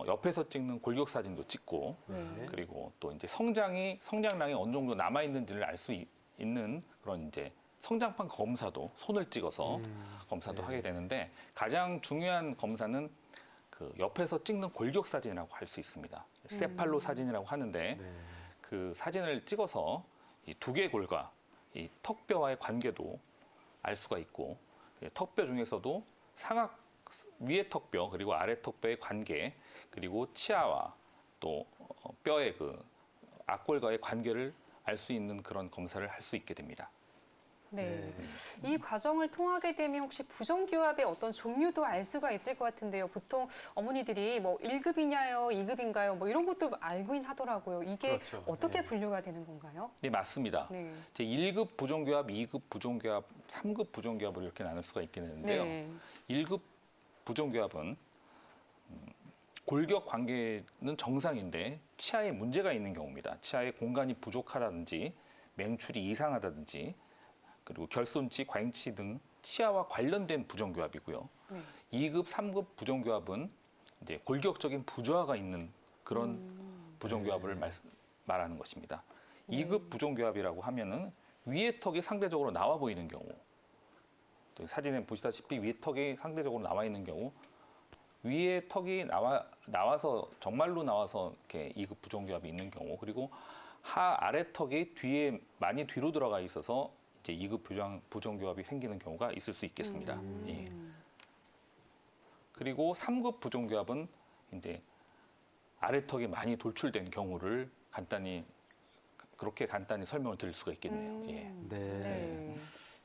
옆에서 찍는 골격 사진도 찍고 네. 그리고 또 이제 성장량이 어느 정도 남아 있는지를 알 수 있는 그런 이제 성장판 검사도 손을 찍어서 검사도 네. 하게 되는데 가장 중요한 검사는 그 옆에서 찍는 골격 사진이라고 할 수 있습니다. 세팔로 사진이라고 하는데 네. 그 사진을 찍어서 이 두개골과 이 턱뼈와의 관계도 알 수가 있고 턱뼈 중에서도 상악 위의 턱뼈 그리고 아래 턱뼈의 관계 그리고 치아와 또 뼈의 그 악골과의 관계를 알 수 있는 그런 검사를 할 수 있게 됩니다. 네. 이 과정을 통하게 되면 혹시 부정교합의 어떤 종류도 알 수가 있을 것 같은데요. 보통 어머니들이 뭐 1급이냐요, 2급인가요? 뭐 이런 것도 알긴 하더라고요. 이게 그렇죠. 어떻게 네. 분류가 되는 건가요? 네, 맞습니다. 네. 제 1급 부정교합, 2급 부정교합, 3급 부정교합을 이렇게 나눌 수가 있게 되는데요. 네. 1급 부정교합은 골격 관계는 정상인데 치아에 문제가 있는 경우입니다. 치아에 공간이 부족하다든지 맹출이 이상하다든지 그리고 결손치, 과잉치 등 치아와 관련된 부정교합이고요. 네. 2급, 3급 부정교합은 이제 골격적인 부조화가 있는 그런 부정교합을 말하는 것입니다. 네. 2급 부정교합이라고 하면은 위의 턱이 상대적으로 나와 보이는 경우, 또 사진에 보시다시피 위의 턱이 상대적으로 나와 있는 경우, 위의 턱이 나와서 정말로 나와서 이렇게 2급 부정교합이 있는 경우, 그리고 아래 턱이 뒤에 많이 뒤로 들어가 있어서 이제 2급 부정교합이 생기는 경우가 있을 수 있겠습니다. 예. 그리고 3급 부정교합은 이제 아래 턱이 많이 돌출된 경우를 그렇게 간단히 설명을 드릴 수가 있겠네요. 예. 네. 네.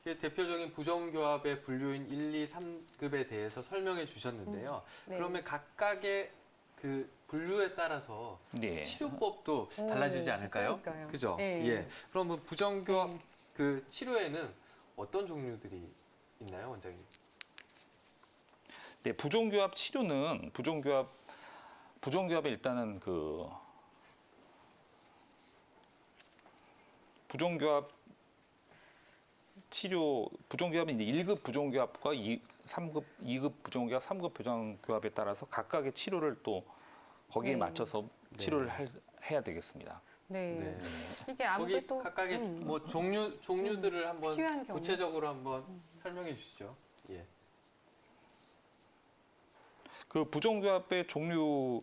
이게 대표적인 부정교합의 분류인 1, 2, 3급에 대해서 설명해 주셨는데요. 네. 그러면 각각의 그 분류에 따라서 네. 치료법도 달라지지 않을까요? 그러니까요. 그죠? 네. 예. 그러면 부정교합 네. 그 치료에는 어떤 종류들이 있나요, 원장님? 네, 부정교합 치료는 부정교합에 일단은 그 부정교합 치료 부정교합이 이제 1급 부정교합과 3급, 2급 부정교합, 3급 부정교합에 따라서 각각의 치료를 또 거기에 네. 맞춰서 치료를 해야 되겠습니다. 네. 네. 이게 거기 아무래도 각각의 뭐 종류들을 한번 필요한 경우. 구체적으로 한번 설명해 주시죠. 예. 그 부정교합의 종류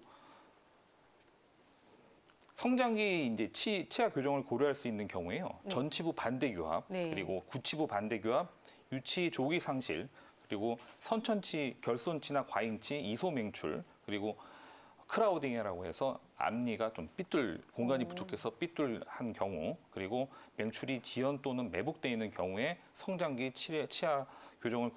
성장기 이제 치아 교정을 고려할 수 있는 경우에요. 네. 전치부 반대 교합, 네. 그리고 구치부 반대 교합, 유치 조기 상실, 그리고 선천치, 결손치나 과잉치, 이소 맹출, 그리고 크라우딩이라고 해서 앞니가 좀 공간이 부족해서 삐뚤한 경우, 그리고 맹출이 지연 또는 매복되어 있는 경우에 성장기 치아 교정을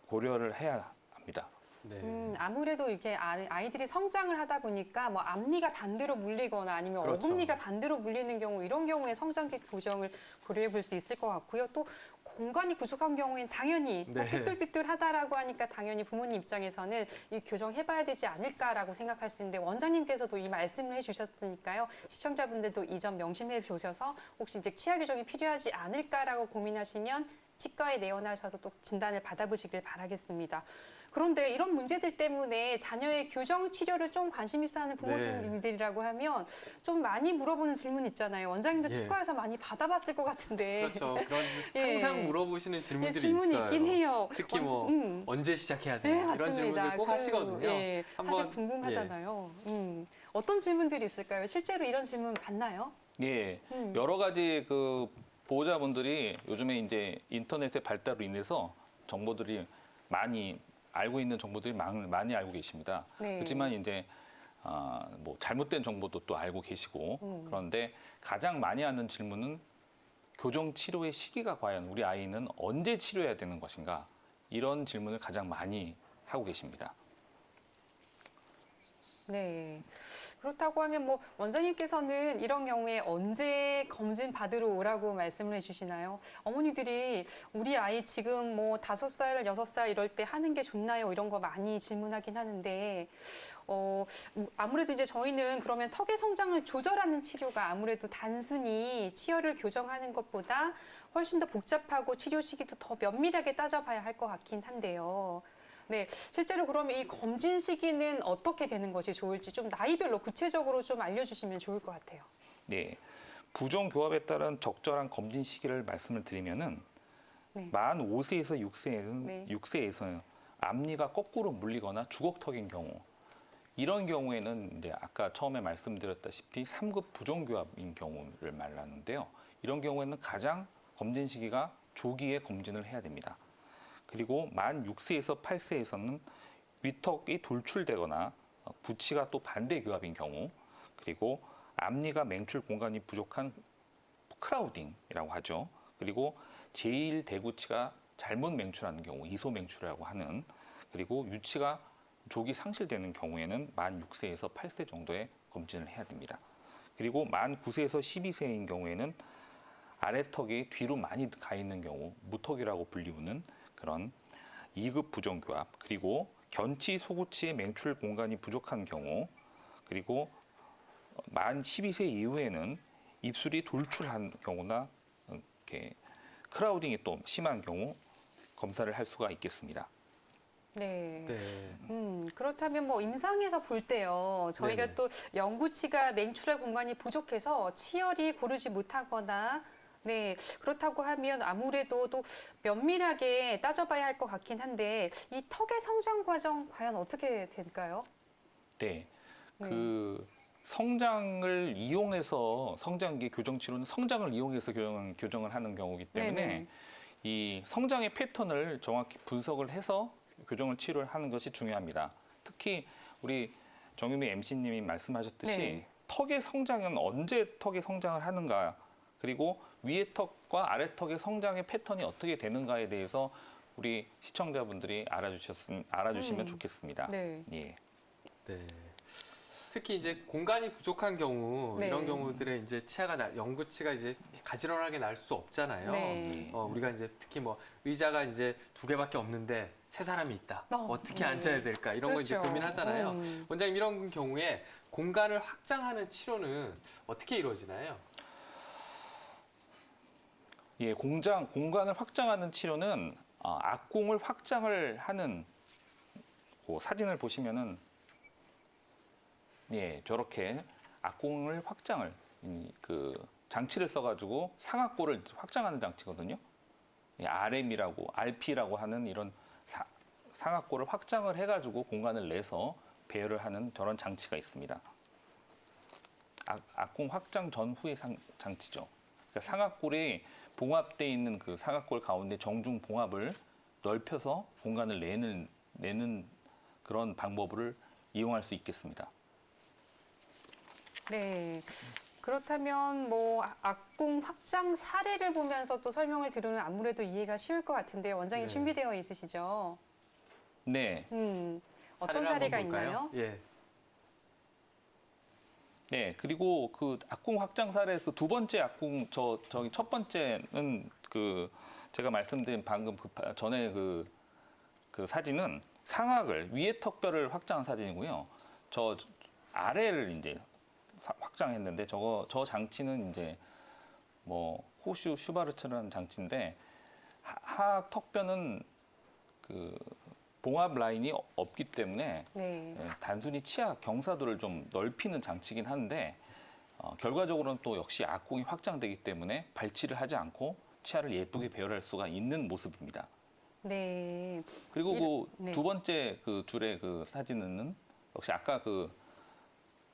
고려를 해야 합니다. 네. 아무래도 이렇게 아이들이 성장을 하다 보니까 뭐 앞니가 반대로 물리거나 아니면 그렇죠. 어금니가 반대로 물리는 경우 이런 경우에 성장기 교정을 고려해 볼 수 있을 것 같고요. 또 공간이 부족한 경우엔 당연히 네. 삐뚤삐뚤하다라고 하니까 당연히 부모님 입장에서는 이 교정해봐야 되지 않을까라고 생각할 수 있는데 원장님께서도 이 말씀을 해주셨으니까요. 시청자분들도 이 점 명심해 주셔서 혹시 이제 치아 교정이 필요하지 않을까라고 고민하시면 치과에 내원하셔서 또 진단을 받아보시길 바라겠습니다. 그런데 이런 문제들 때문에 자녀의 교정 치료를 좀 관심 있어 하는 부모님들이라고 하면 좀 많이 물어보는 질문 있잖아요. 원장님도 예. 치과에서 많이 받아봤을 것 같은데. 그렇죠. 그런 예. 항상 물어보시는 예, 질문들이 질문이 있어요. 있긴 해요. 특히 뭐 언제 시작해야 네, 되냐 이런 맞습니다. 질문들 꼭 하시거든요. 예, 사실 한번, 궁금하잖아요. 어떤 질문들이 있을까요? 실제로 이런 질문 받나요? 예, 음. 여러 가지 그 보호자분들이 요즘에 이제 인터넷의 발달로 인해서 정보들이 알고 있는 정보들이 많이 알고 계십니다. 네. 그렇지만 이제 뭐 잘못된 정보도 또 알고 계시고 그런데 가장 많이 하는 질문은 교정 치료의 시기가 과연 우리 아이는 언제 치료해야 되는 것인가 이런 질문을 가장 많이 하고 계십니다. 네. 그렇다고 하면 뭐 원장님께서는 이런 경우에 언제 검진 받으러 오라고 말씀을 해주시나요? 어머니들이 우리 아이 지금 뭐 5살, 6살 이럴 때 하는 게 좋나요? 이런 거 많이 질문하긴 하는데 아무래도 이제 저희는 그러면 턱의 성장을 조절하는 치료가 아무래도 단순히 치열을 교정하는 것보다 훨씬 더 복잡하고 치료 시기도 더 면밀하게 따져봐야 할 것 같긴 한데요. 네, 실제로 그러면 이 검진 시기는 어떻게 되는 것이 좋을지 좀 나이별로 구체적으로 좀 알려주시면 좋을 것 같아요. 네. 부종교합에 따른 적절한 검진 시기를 말씀을 드리면은 네. 만 5세에서 6세에는 네. 6세에서 앞니가 거꾸로 물리거나 주걱턱인 경우 이런 경우에는 이제 아까 처음에 말씀드렸다시피 3급 부종교합인 경우를 말하는데요. 이런 경우에는 가장 검진 시기가 조기에 검진을 해야 됩니다. 그리고 만 6세에서 8세에서는 위턱이 돌출되거나 부치가 또 반대 교합인 경우 그리고 앞니가 맹출 공간이 부족한 크라우딩이라고 하죠. 그리고 제1대구치가 잘못 맹출하는 경우 이소 맹출이라고 하는 그리고 유치가 족이 상실되는 경우에는 만 6세에서 8세 정도에 검진을 해야 됩니다. 그리고 만 9세에서 12세인 경우에는 아래턱이 뒤로 많이 가 있는 경우 무턱이라고 불리우는 그런 2급 부종교합 그리고 견치 소구치의 맹출 공간이 부족한 경우 그리고 만 12세 이후에는 입술이 돌출한 경우나 이렇게 크라우딩이 또 심한 경우 검사를 할 수가 있겠습니다. 네. 네. 그렇다면 뭐 임상에서 볼 때요. 저희가 네네. 또 영구치가 맹출할 공간이 부족해서 치열이 고르지 못하거나 네, 그렇다고 하면 아무래도 또 면밀하게 따져봐야 할 것 같긴 한데 이 턱의 성장 과정 과연 어떻게 될까요? 네. 네. 그 성장을 이용해서 성장기 교정 치료는 성장을 이용해서 교정을 하는 경우이기 때문에 네네. 이 성장의 패턴을 정확히 분석을 해서 교정을 치료를 하는 것이 중요합니다. 특히 우리 정유미 MC님이 말씀하셨듯이 네. 턱의 성장은 언제 턱의 성장을 하는가 그리고 위의 턱과 아래 턱의 성장의 패턴이 어떻게 되는가에 대해서 우리 시청자분들이 알아주시면 좋겠습니다. 네. 예. 네. 특히 이제 공간이 부족한 경우 네. 이런 경우들에 이제 영구치가 이제 가지런하게 날 수 없잖아요. 네. 우리가 이제 특히 뭐 의자가 이제 2개밖에 없는데 3사람이 있다. 어떻게 네. 앉아야 될까? 이런 거 이제 그렇죠. 고민하잖아요. 원장님 이런 경우에 공간을 확장하는 치료는 어떻게 이루어지나요? 예, 공간을 확장하는 치료는 악궁을 확장을 하는 그 사진을 보시면은 예, 저렇게 악궁을 확장을 그 장치를 써가지고 상악골을 확장하는 장치거든요. 예, RP라고 하는 이런 상악골을 확장을 해가지고 공간을 내서 배열을 하는 저런 장치가 있습니다. 악궁 확장 전후의 장치죠. 그러니까 상악골이 봉합되어 있는 그 상악골 가운데 정중 봉합을 넓혀서 공간을 내는 그런 방법을 이용할 수 있겠습니다. 네. 그렇다면 뭐 악궁 확장 사례를 보면서 또 설명을 들으면 아무래도 이해가 쉬울 것 같은데 원장님 네. 준비되어 있으시죠? 네. 어떤 사례를 사례가 한번 볼까요? 있나요? 예. 네, 그리고 그 악궁 확장 사례 그 두 번째 악궁 저기 첫 번째는 그 제가 말씀드린 방금 전에 그 사진은 상악을 위에 턱뼈를 확장한 사진이고요. 저 아래를 이제 확장했는데 저 장치는 이제 뭐 호슈 슈바르츠라는 장치인데 하악 턱뼈는 그 봉합 라인이 없기 때문에 네. 단순히 치아 경사도를 좀 넓히는 장치긴 한데 결과적으로는 또 역시 악궁이 확장되기 때문에 발치를 하지 않고 치아를 예쁘게 배열할 수가 있는 모습입니다. 네. 그리고 네. 그 두 번째 그 줄의 그 사진은 역시 아까 그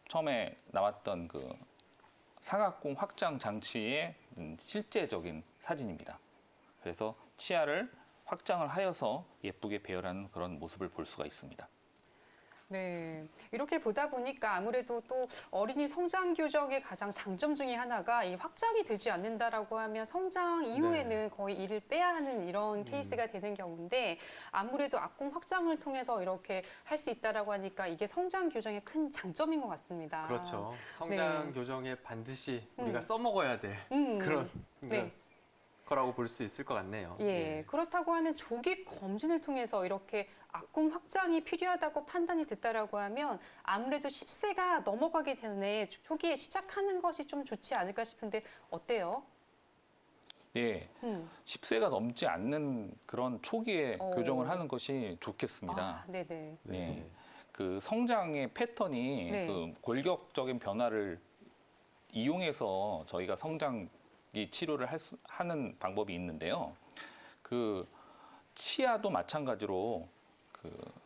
처음에 나왔던 그 상악궁 확장 장치의 실제적인 사진입니다. 그래서 치아를 확장을 하여서 예쁘게 배열하는 그런 모습을 볼 수가 있습니다. 네. 이렇게 보다 보니까 아무래도 또 어린이 성장 교정의 가장 장점 중에 하나가 이 확장이 되지 않는다라고 하면 성장 이후에는 거의 이를 빼야 하는 이런 케이스가 되는 경우인데 아무래도 악궁 확장을 통해서 이렇게 할 수 있다라고 하니까 이게 성장 교정의 큰 장점인 것 같습니다. 그렇죠. 성장 네. 교정에 반드시 우리가 써먹어야 될 그런 네. 거라고 볼 수 있을 것 같네요. 예, 그렇다고 하면 조기 검진을 통해서 이렇게 악궁 확장이 필요하다고 판단이 됐다라고 하면 아무래도 10세가 넘어가기 전에 초기에 시작하는 것이 좀 좋지 않을까 싶은데 어때요? 예, 10세가 넘지 않는 그런 초기에 오. 교정을 하는 것이 좋겠습니다. 아, 네네. 네. 그 성장의 패턴이 네. 그 골격적인 변화를 이용해서 저희가 성장기 치료를 하는 방법이 있는데요. 그 치아도 마찬가지로 그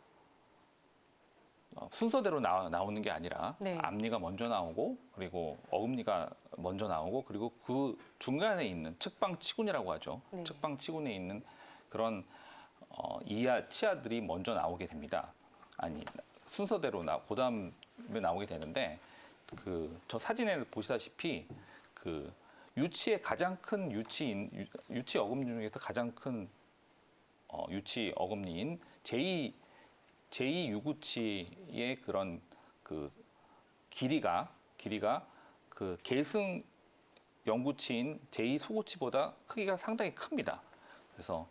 순서대로 나오는 게 아니라 네. 앞니가 먼저 나오고 그리고 어금니가 먼저 나오고 그리고 그 중간에 있는 측방치군이라고 하죠. 네. 측방치군에 있는 그런 이하 치아들이 먼저 나오게 됩니다. 아니 순서대로 그다음에 나오게 되는데 그 저 사진에 보시다시피 그 유치의 가장 큰 유치 어금니 중에서 가장 큰 유치 어금니인 제2유구치의 그런 그 길이가 그 계승 영구치인 제2소구치보다 크기가 상당히 큽니다. 그래서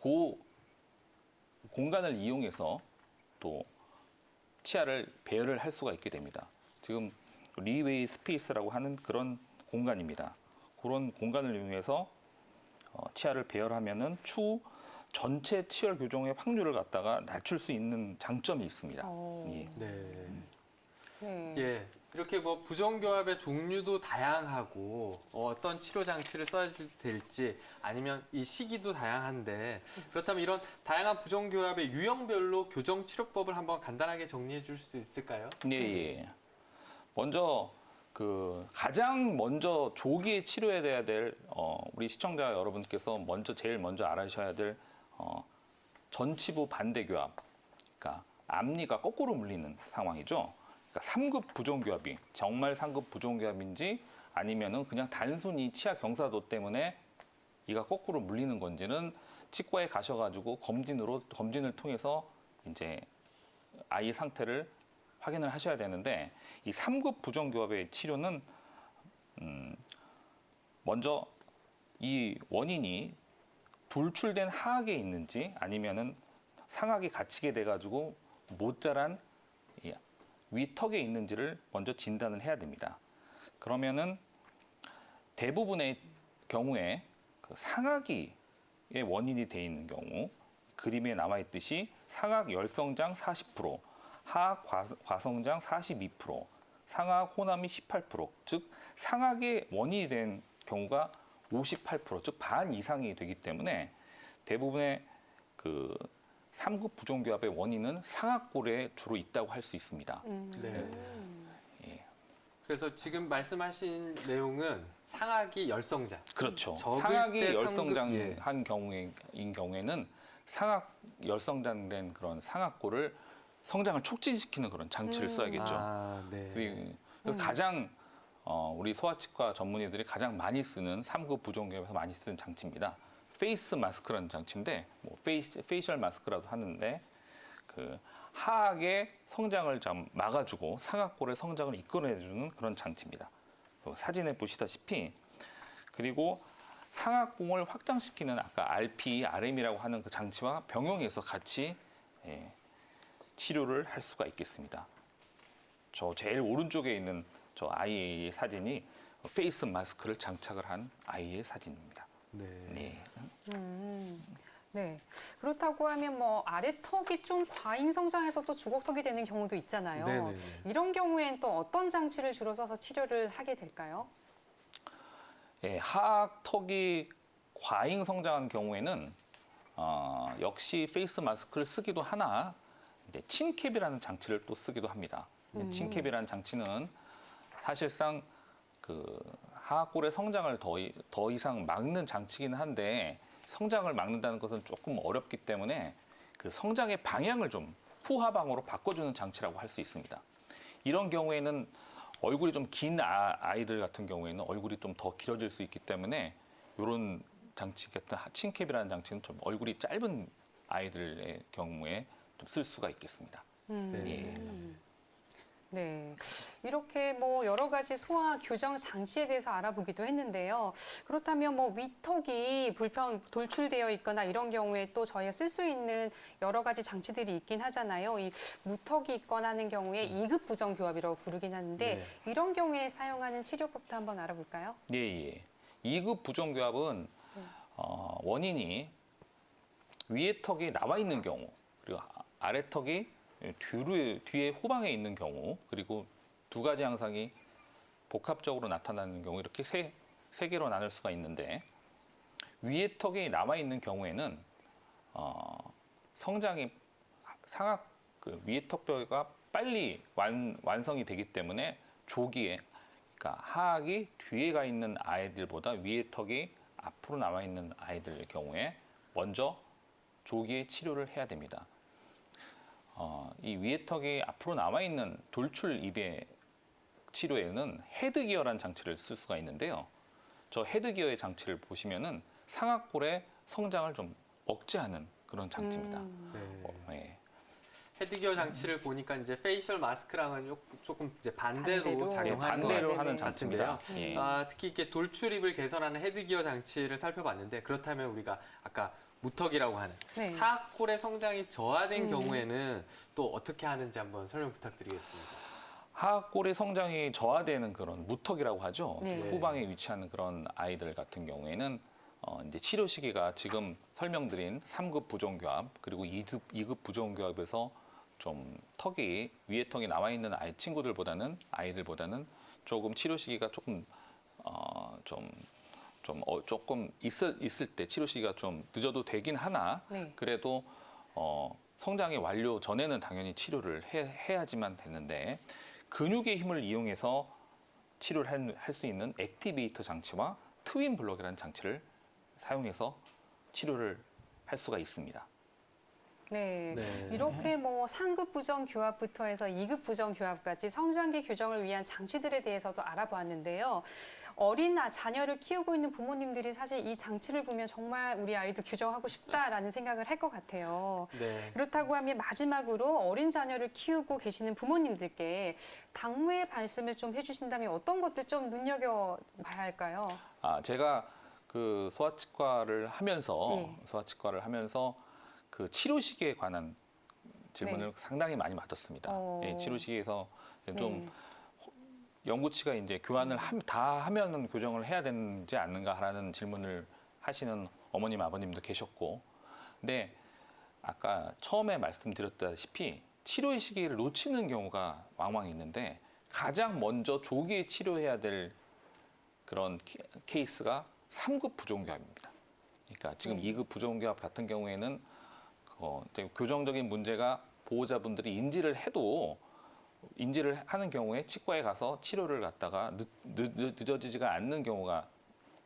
그 공간을 이용해서 또 치아를 배열을 할 수가 있게 됩니다. 지금 리웨이 스페이스라고 하는 그런 공간입니다. 그런 공간을 이용해서 치아를 배열하면은 추후 전체 치열 교정의 확률을 갖다가 낮출 수 있는 장점이 있습니다. 예. 네. 네. 예. 이렇게 뭐 부정교합의 종류도 다양하고 어떤 치료 장치를 써야 될지 아니면 이 시기도 다양한데 그렇다면 이런 다양한 부정교합의 유형별로 교정 치료법을 한번 간단하게 정리해 줄 수 있을까요? 예, 예. 먼저 가장 먼저 조기에 치료해야 될 우리 시청자 여러분께서 제일 먼저 알아셔야 될 전치부 반대교합, 그러니까 앞니가 거꾸로 물리는 상황이죠. 그러니까 3급 부정교합이 정말 3급 부정교합인지 아니면은 그냥 단순히 치아 경사도 때문에 이가 거꾸로 물리는 건지는 치과에 가셔가지고 검진을 통해서 이제 아이의 상태를 확인을 하셔야 되는데 이 3급 부정교합의 치료는 먼저 이 원인이 돌출된 하악에 있는지 아니면은 상악이 갇히게 돼가지고 못 자란 위턱에 있는지를 먼저 진단을 해야 됩니다. 그러면은 대부분의 경우에 그 상악이 원인이 돼 있는 경우 그림에 나와 있듯이 상악 열성장 40%, 하악 과성장 42%, 상악 호남이 18%, 즉 상악의 원인이 된 경우가 58%, 즉 반 이상이 되기 때문에 대부분의 그 3급 부정교합의 원인은 상악골에 주로 있다고 할 수 있습니다. 네. 예. 그래서 지금 말씀하신 내용은 상악이 열성장. 그렇죠. 적을 상악이 때 열성장한 경우에는 상악 열성장된 그런 상악골을 성장을 촉진시키는 그런 장치를 써야겠죠. 아, 네. 그리고 가장 우리 소아치과 전문의들이 가장 많이 쓰는 3급 부정교합에서 많이 쓰는 장치입니다. 페이스 마스크라는 장치인데 뭐 페이셜 마스크라도 하는데 그 하악의 성장을 좀 막아주고 상악골의 성장을 이끌어내주는 그런 장치입니다. 사진에 보시다시피 그리고 상악봉을 확장시키는 아까 RP, RM이라고 하는 그 장치와 병용해서 같이 치료를 할 수가 있겠습니다. 저 제일 오른쪽에 있는 저 아이의 사진이 페이스 마스크를 장착을 한 아이의 사진입니다. 네. 네. 네. 그렇다고 하면 뭐 아래턱이 좀 과잉 성장해서 또 주걱턱이 되는 경우도 있잖아요. 네네네. 이런 경우엔 또 어떤 장치를 주로 써서 치료를 하게 될까요? 예, 하악턱이 과잉 성장한 경우에는 역시 페이스 마스크를 쓰기도 하나 이제 친캡이라는 장치를 또 쓰기도 합니다. 친캡이라는 장치는 사실상 그 하악골의 성장을 더 이상 막는 장치긴 한데 성장을 막는다는 것은 조금 어렵기 때문에 그 성장의 방향을 좀 후하방으로 바꿔주는 장치라고 할 수 있습니다. 이런 경우에는 얼굴이 좀 긴 아이들 같은 경우에는 얼굴이 좀 더 길어질 수 있기 때문에 이런 장치 같은 친캡이라는 장치는 좀 얼굴이 짧은 아이들의 경우에 좀 쓸 수가 있겠습니다. 예. 네. 이렇게 뭐 여러 가지 소아 교정 장치에 대해서 알아보기도 했는데요. 그렇다면 뭐 위턱이 돌출되어 있거나 이런 경우에 또 저희가 쓸 수 있는 여러 가지 장치들이 있긴 하잖아요. 이 무턱이 있거나 하는 경우에 2급 부정교합이라고 부르긴 하는데 네. 이런 경우에 사용하는 치료법도 한번 알아볼까요? 예, 예. 2급 부정교합은 원인이 위에 턱이 나와 있는 경우, 그리고 아래 턱이 뒤에 후방에 있는 경우, 그리고 두 가지 양상이 복합적으로 나타나는 경우, 이렇게 세 개로 나눌 수가 있는데, 위에 턱이 남아 있는 경우에는 성장이 상악 위에 턱뼈가 빨리 완성이 되기 때문에 조기에, 그러니까 하악이 뒤에 가 있는 아이들보다 위에 턱이 앞으로 남아 있는 아이들의 경우에 먼저 조기에 치료를 해야 됩니다. 이 위에 턱이 앞으로 남아 있는 돌출 입의 치료에는 헤드기어라는 장치를 쓸 수가 있는데요. 저 헤드기어의 장치를 보시면은 상악골의 성장을 좀 억제하는 그런 장치입니다. 네. 헤드기어 장치를 보니까 이제 페이셜 마스크랑은 조금 이제 반대로 반대로. 작용하는 반대로 것 하는 네네. 장치입니다. 같은데요. 예. 특히 이렇게 돌출입을 개선하는 헤드기어 장치를 살펴봤는데, 그렇다면 우리가 아까 무턱이라고 하는 네. 하악골의 성장이 저하된 경우에는 또 어떻게 하는지 한번 설명 부탁드리겠습니다. 하악골의 성장이 저하되는 그런 무턱이라고 하죠. 네. 후방에 위치하는 그런 아이들 같은 경우에는 이제 치료 시기가 지금 설명드린 3급 부종교합 그리고 2급 부종교합에서 좀 턱이 위에 턱이 남아 있는 아이들보다는 조금 치료 시기가 조금 조금 있을 때 치료 시기가 좀 늦어도 되긴 하나 네. 그래도 성장이 완료 전에는 당연히 치료를 해야지만 되는데, 근육의 힘을 이용해서 치료를 할 수 있는 액티베이터 장치와 트윈 블럭이라는 장치를 사용해서 치료를 할 수가 있습니다. 네. 네. 이렇게 뭐 상급 부정 교합부터 해서 2급 부정 교합까지 성장기 교정을 위한 장치들에 대해서도 알아보았는데요. 어린 자녀를 키우고 있는 부모님들이 사실 이 장치를 보면 정말 우리 아이도 교정하고 싶다라는 생각을 할 것 같아요. 네. 그렇다고 하면 마지막으로 어린 자녀를 키우고 계시는 부모님들께 당무의 말씀을 좀 해주신다면 어떤 것들 좀 눈여겨봐야 할까요? 제가 그 소아치과를 하면서 예. 그 치료 시기에 관한 질문을 네. 상당히 많이 받았습니다. 예, 치료 시기에서 좀 네. 연구치가 이제 교환을 다 하면은 교정을 해야 되는지 않는가라는 질문을 하시는 어머님, 아버님도 계셨고, 근데 아까 처음에 말씀드렸다시피 치료의 시기를 놓치는 경우가 왕왕 있는데, 가장 먼저 조기에 치료해야 될 그런 케이스가 3급 부종교합입니다. 그러니까 지금 2급 부종교합 같은 경우에는 교정적인 문제가 보호자분들이 인지를 하는 경우에 치과에 가서 치료를 갖다가 늦어지지가 않는 경우가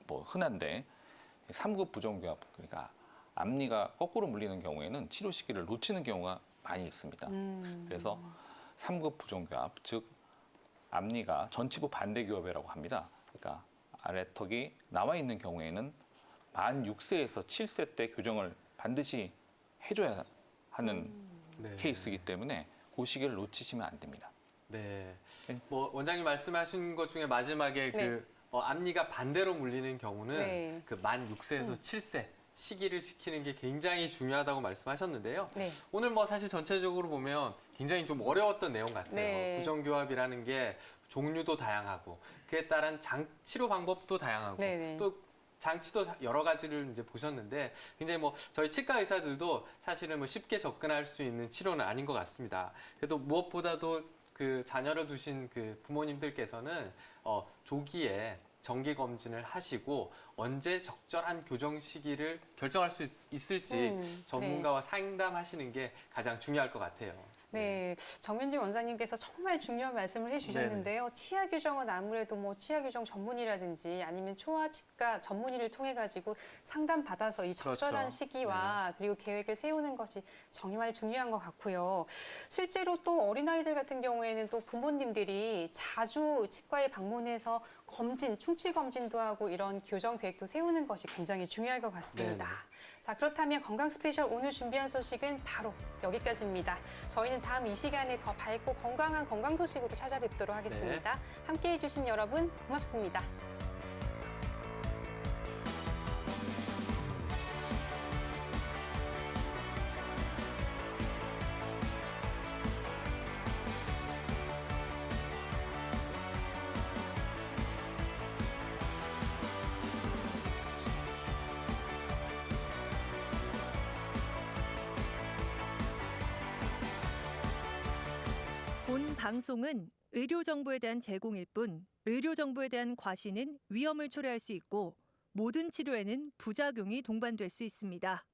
뭐 흔한데, 3급 부종교합, 그러니까 앞니가 거꾸로 물리는 경우에는 치료 시기를 놓치는 경우가 많이 있습니다. 그래서 3급 부종교합, 즉 앞니가 전치부 반대교합이라고 합니다. 그러니까 아래턱이 나와 있는 경우에는 만 6세에서 7세 때 교정을 반드시 해줘야 하는 네. 케이스이기 때문에 그 시기를 놓치시면 안 됩니다. 네. 네. 뭐 원장님 말씀하신 것 중에 마지막에 네. 그 앞니가 반대로 물리는 경우는 네. 그 만 6세에서 7세 시기를 지키는 게 굉장히 중요하다고 말씀하셨는데요. 네. 오늘 뭐 사실 전체적으로 보면 굉장히 좀 어려웠던 내용 같아요. 네. 부정교합이라는 게 종류도 다양하고 그에 따른 치료 방법도 다양하고 네네. 또 장치도 여러 가지를 이제 보셨는데, 굉장히 뭐 저희 치과 의사들도 사실은 뭐 쉽게 접근할 수 있는 치료는 아닌 것 같습니다. 그래도 무엇보다도 그 자녀를 두신 그 부모님들께서는 조기에 정기 검진을 하시고 언제 적절한 교정 시기를 결정할 수 있을지 전문가와 상담하시는 게 가장 중요할 것 같아요. 네, 정윤진 원장님께서 정말 중요한 말씀을 해주셨는데요. 치아 교정은 아무래도 뭐 치아 교정 전문의라든지 아니면 초아치과 전문의를 통해 가지고 상담 받아서 이 적절한 그렇죠. 시기와 그리고 계획을 세우는 것이 정말 중요한 것 같고요. 실제로 또 어린아이들 같은 경우에는 또 부모님들이 자주 치과에 방문해서 검진, 충치 검진도 하고 이런 교정 계획도 세우는 것이 굉장히 중요할 것 같습니다. 네네. 자, 그렇다면 건강 스페셜 오늘 준비한 소식은 바로 여기까지입니다. 저희는 다음 이 시간에 더 밝고 건강한 건강 소식으로 찾아뵙도록 하겠습니다. 함께해 주신 여러분 고맙습니다. 방송은 의료 정보에 대한 제공일 뿐 의료 정보에 대한 과시는 위험을 초래할 수 있고 모든 치료에는 부작용이 동반될 수 있습니다.